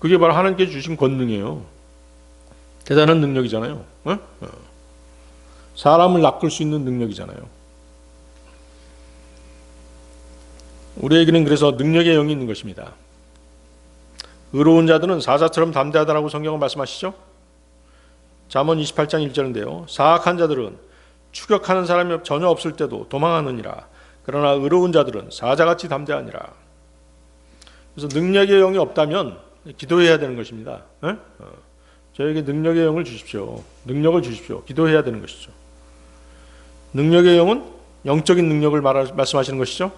그게 바로 하나님께 주신 권능이에요. 대단한 능력이잖아요. 사람을 낚을 수 있는 능력이잖아요. 우리에게는 그래서 능력의 영이 있는 것입니다. 의로운 자들은 사자처럼 담대하다라고 성경은 말씀하시죠. 잠언 28장 1절인데요. 사악한 자들은 추격하는 사람이 전혀 없을 때도 도망하느니라. 그러나 의로운 자들은 사자같이 담대하니라. 그래서 능력의 영이 없다면 기도해야 되는 것입니다. 저에게 능력의 영을 주십시오. 능력을 주십시오. 기도해야 되는 것이죠. 능력의 영은 영적인 능력을 말씀하시는 것이죠.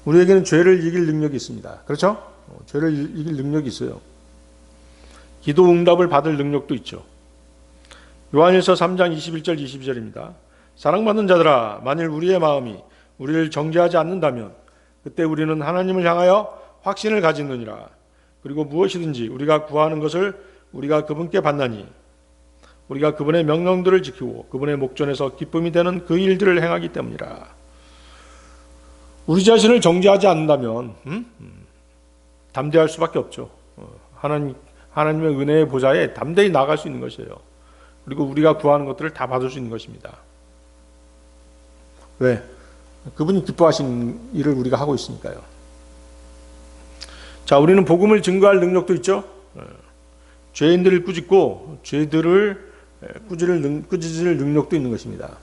우리에게는 죄를 이길 능력이 있습니다. 그렇죠? 죄를 이길 능력이 있어요. 기도 응답을 받을 능력도 있죠. 요한일서 3장 21절 22절입니다. 사랑받는 자들아, 만일 우리의 마음이 우리를 정죄하지 않는다면 그때 우리는 하나님을 향하여 확신을 가지느니라. 그리고 무엇이든지 우리가 구하는 것을 우리가 그분께 받나니 우리가 그분의 명령들을 지키고 그분의 목전에서 기쁨이 되는 그 일들을 행하기 때문이라. 우리 자신을 정죄하지 않는다면 담대할 수밖에 없죠. 하나님의 은혜의 보좌에 담대히 나갈 수 있는 것이에요. 그리고 우리가 구하는 것들을 다 받을 수 있는 것입니다. 왜? 그분이 기뻐하시는 일을 우리가 하고 있으니까요. 자, 우리는 복음을 증거할 능력도 있죠. 죄인들을 꾸짖고 죄들을 꾸짖을 능력도 있는 것입니다.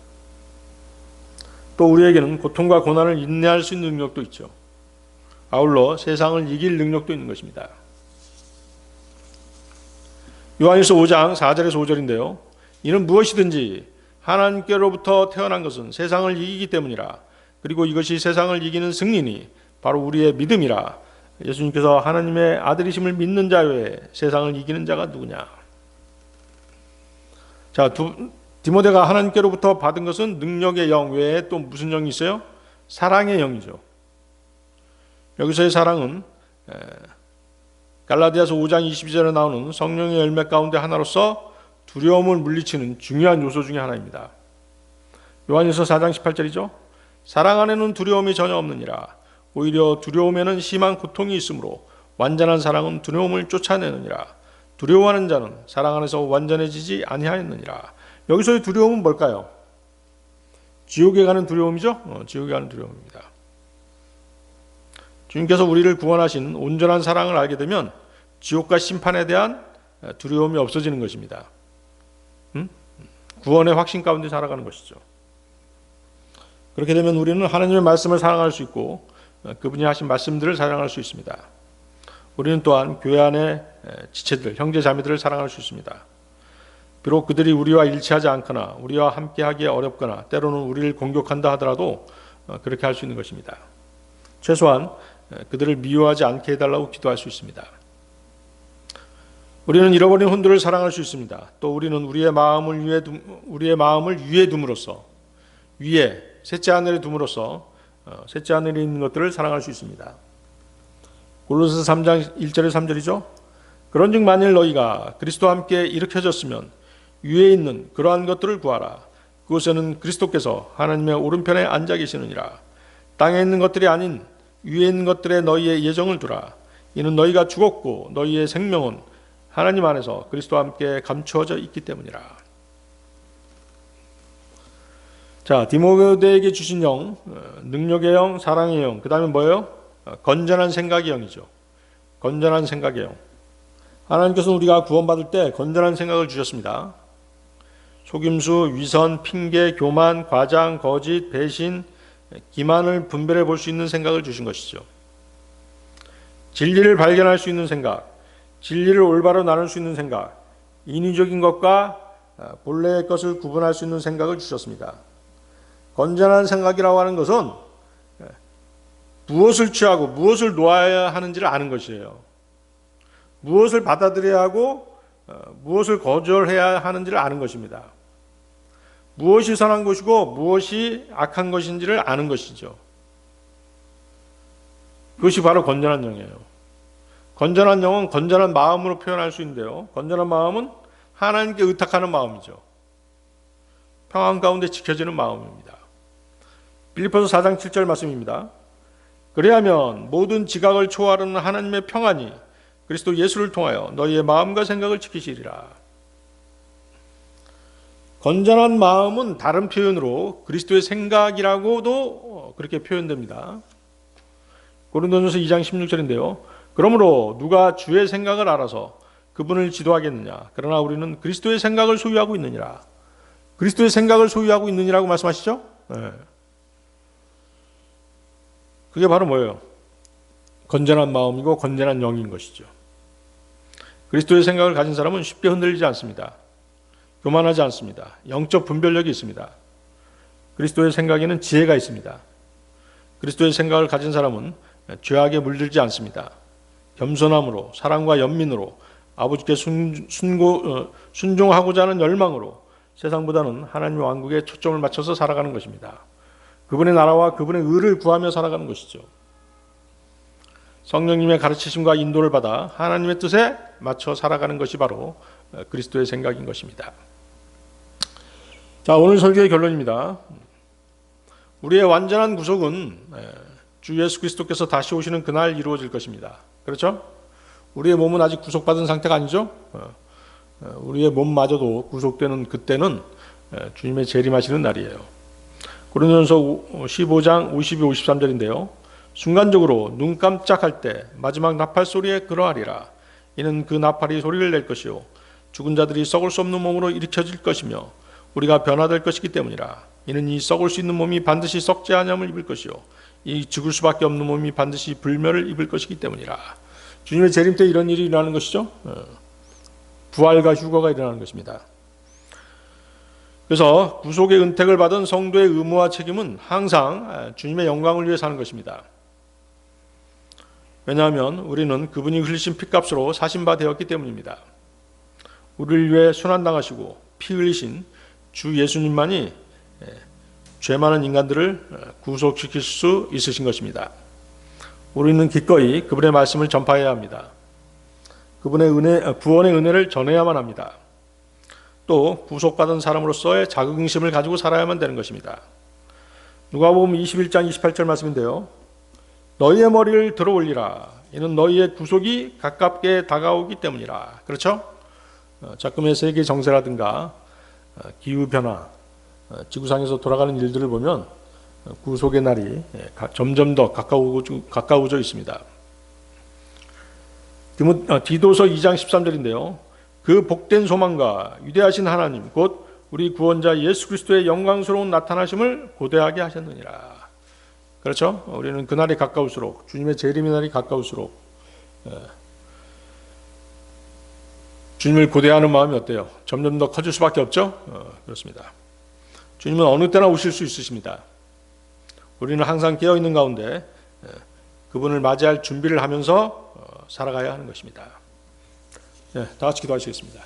또 우리에게는 고통과 고난을 인내할 수 있는 능력도 있죠. 아울러 세상을 이길 능력도 있는 것입니다. 요한일서 5장 4절에서 5절인데요. 이는 무엇이든지 하나님께로부터 태어난 것은 세상을 이기기 때문이라. 그리고 이것이 세상을 이기는 승리니 바로 우리의 믿음이라. 예수님께서 하나님의 아들이심을 믿는 자 외에 세상을 이기는 자가 누구냐. 자, 디모데가 하나님께로부터 받은 것은 능력의 영 외에 또 무슨 영이 있어요? 사랑의 영이죠. 여기서의 사랑은 갈라디아서 5장 22절에 나오는 성령의 열매 가운데 하나로서 두려움을 물리치는 중요한 요소 중에 하나입니다. 요한일서 4장 18절이죠. 사랑 안에는 두려움이 전혀 없느니라. 오히려 두려움에는 심한 고통이 있으므로 완전한 사랑은 두려움을 쫓아내느니라. 두려워하는 자는 사랑 안에서 완전해지지 아니하였느니라. 여기서의 두려움은 뭘까요? 지옥에 가는 두려움이죠. 지옥에 가는 두려움입니다. 주님께서 우리를 구원하신 온전한 사랑을 알게 되면 지옥과 심판에 대한 두려움이 없어지는 것입니다. 구원의 확신 가운데 살아가는 것이죠. 그렇게 되면 우리는 하나님의 말씀을 사랑할 수 있고 그분이 하신 말씀들을 사랑할 수 있습니다. 우리는 또한 교회 안의 지체들, 형제 자매들을 사랑할 수 있습니다. 비록 그들이 우리와 일치하지 않거나 우리와 함께하기 어렵거나 때로는 우리를 공격한다 하더라도 그렇게 할 수 있는 것입니다. 최소한 그들을 미워하지 않게 해달라고 기도할 수 있습니다. 우리는 잃어버린 혼들을 사랑할 수 있습니다. 또 우리는 우리의 마음을 위에 둠으로써 위에 셋째 하늘에 둠으로써 셋째 하늘에 있는 것들을 사랑할 수 있습니다. 골로새서 3장 1절에 3절이죠. 그런즉 만일 너희가 그리스도와 함께 일으켜졌으면 위에 있는 그러한 것들을 구하라. 그곳에는 그리스도께서 하나님의 오른편에 앉아 계시느니라. 땅에 있는 것들이 아닌 위에 있는 것들에 너희의 예정을 두라. 이는 너희가 죽었고 너희의 생명은 하나님 안에서 그리스도와 함께 감추어져 있기 때문이라. 자, 디모데에게 주신 영, 능력의 영, 사랑의 영, 그 다음에 뭐예요? 건전한 생각의 영이죠. 건전한 생각의 영. 하나님께서는 우리가 구원받을 때 건전한 생각을 주셨습니다. 속임수, 위선, 핑계, 교만, 과장, 거짓, 배신, 기만을 분별해 볼 수 있는 생각을 주신 것이죠. 진리를 발견할 수 있는 생각, 진리를 올바로 나눌 수 있는 생각, 인위적인 것과 본래의 것을 구분할 수 있는 생각을 주셨습니다. 건전한 생각이라고 하는 것은 무엇을 취하고 무엇을 놓아야 하는지를 아는 것이에요. 무엇을 받아들여야 하고 무엇을 거절해야 하는지를 아는 것입니다. 무엇이 선한 것이고 무엇이 악한 것인지를 아는 것이죠. 그것이 바로 건전한 영이에요. 건전한 영은 건전한 마음으로 표현할 수 있는데요. 건전한 마음은 하나님께 의탁하는 마음이죠. 평안 가운데 지켜지는 마음입니다. 빌립보서 4장 7절 말씀입니다. 그리하면 모든 지각을 초월하는 하나님의 평안이 그리스도 예수를 통하여 너희의 마음과 생각을 지키시리라. 건전한 마음은 다른 표현으로 그리스도의 생각이라고도 그렇게 표현됩니다. 고린도전서 2장 16절인데요. 그러므로 누가 주의 생각을 알아서 그분을 지도하겠느냐. 그러나 우리는 그리스도의 생각을 소유하고 있느니라. 그리스도의 생각을 소유하고 있느니라고 말씀하시죠? 네. 그게 바로 뭐예요? 건전한 마음이고 건전한 영인 것이죠. 그리스도의 생각을 가진 사람은 쉽게 흔들리지 않습니다. 교만하지 않습니다. 영적 분별력이 있습니다. 그리스도의 생각에는 지혜가 있습니다. 그리스도의 생각을 가진 사람은 죄악에 물들지 않습니다. 겸손함으로 사랑과 연민으로 아버지께 순종하고자 하는 열망으로 세상보다는 하나님의 왕국에 초점을 맞춰서 살아가는 것입니다. 그분의 나라와 그분의 의를 구하며 살아가는 것이죠. 성령님의 가르치심과 인도를 받아 하나님의 뜻에 맞춰 살아가는 것이 바로 그리스도의 생각인 것입니다. 자, 오늘 설교의 결론입니다. 우리의 완전한 구속은 주 예수 그리스도께서 다시 오시는 그날 이루어질 것입니다. 그렇죠? 우리의 몸은 아직 구속받은 상태가 아니죠? 우리의 몸마저도 구속되는 그때는 주님의 재림하시는 날이에요. 고린도전서 15장 52, 53절인데요. 순간적으로 눈 깜짝할 때 마지막 나팔 소리에 그러하리라. 이는 그 나팔이 소리를 낼 것이요 죽은 자들이 썩을 수 없는 몸으로 일으켜질 것이며 우리가 변화될 것이기 때문이라. 이는 이 썩을 수 있는 몸이 반드시 썩지 아니함을 입을 것이요 이 죽을 수밖에 없는 몸이 반드시 불멸을 입을 것이기 때문이라. 주님의 재림 때 이런 일이 일어나는 것이죠. 부활과 휴거가 일어나는 것입니다. 그래서 구속의 은택을 받은 성도의 의무와 책임은 항상 주님의 영광을 위해 사는 것입니다. 왜냐하면 우리는 그분이 흘리신 피값으로 사신 바 되었기 때문입니다. 우리를 위해 순환당하시고 피 흘리신 주 예수님만이 죄 많은 인간들을 구속시킬 수 있으신 것입니다. 우리는 기꺼이 그분의 말씀을 전파해야 합니다. 그분의 구원의 은혜를 전해야만 합니다. 또 구속받은 사람으로서의 자긍심을 가지고 살아야만 되는 것입니다. 누가복음 21장 28절 말씀인데요. 너희의 머리를 들어 올리라. 이는 너희의 구속이 가깝게 다가오기 때문이라. 그렇죠? 지금의 세계 정세라든가 기후변화, 지구상에서 돌아가는 일들을 보면 구속의 날이 점점 더 가까워져 있습니다. 디도서 2장 13절인데요. 그 복된 소망과 위대하신 하나님 곧 우리 구원자 예수 그리스도의 영광스러운 나타나심을 고대하게 하셨느니라. 그렇죠? 우리는 그날이 가까울수록 주님의 재림의 날이 가까울수록 주님을 고대하는 마음이 어때요? 점점 더 커질 수밖에 없죠? 그렇습니다. 주님은 어느 때나 오실 수 있으십니다. 우리는 항상 깨어있는 가운데 그분을 맞이할 준비를 하면서 살아가야 하는 것입니다. 다 같이 기도하시겠습니다.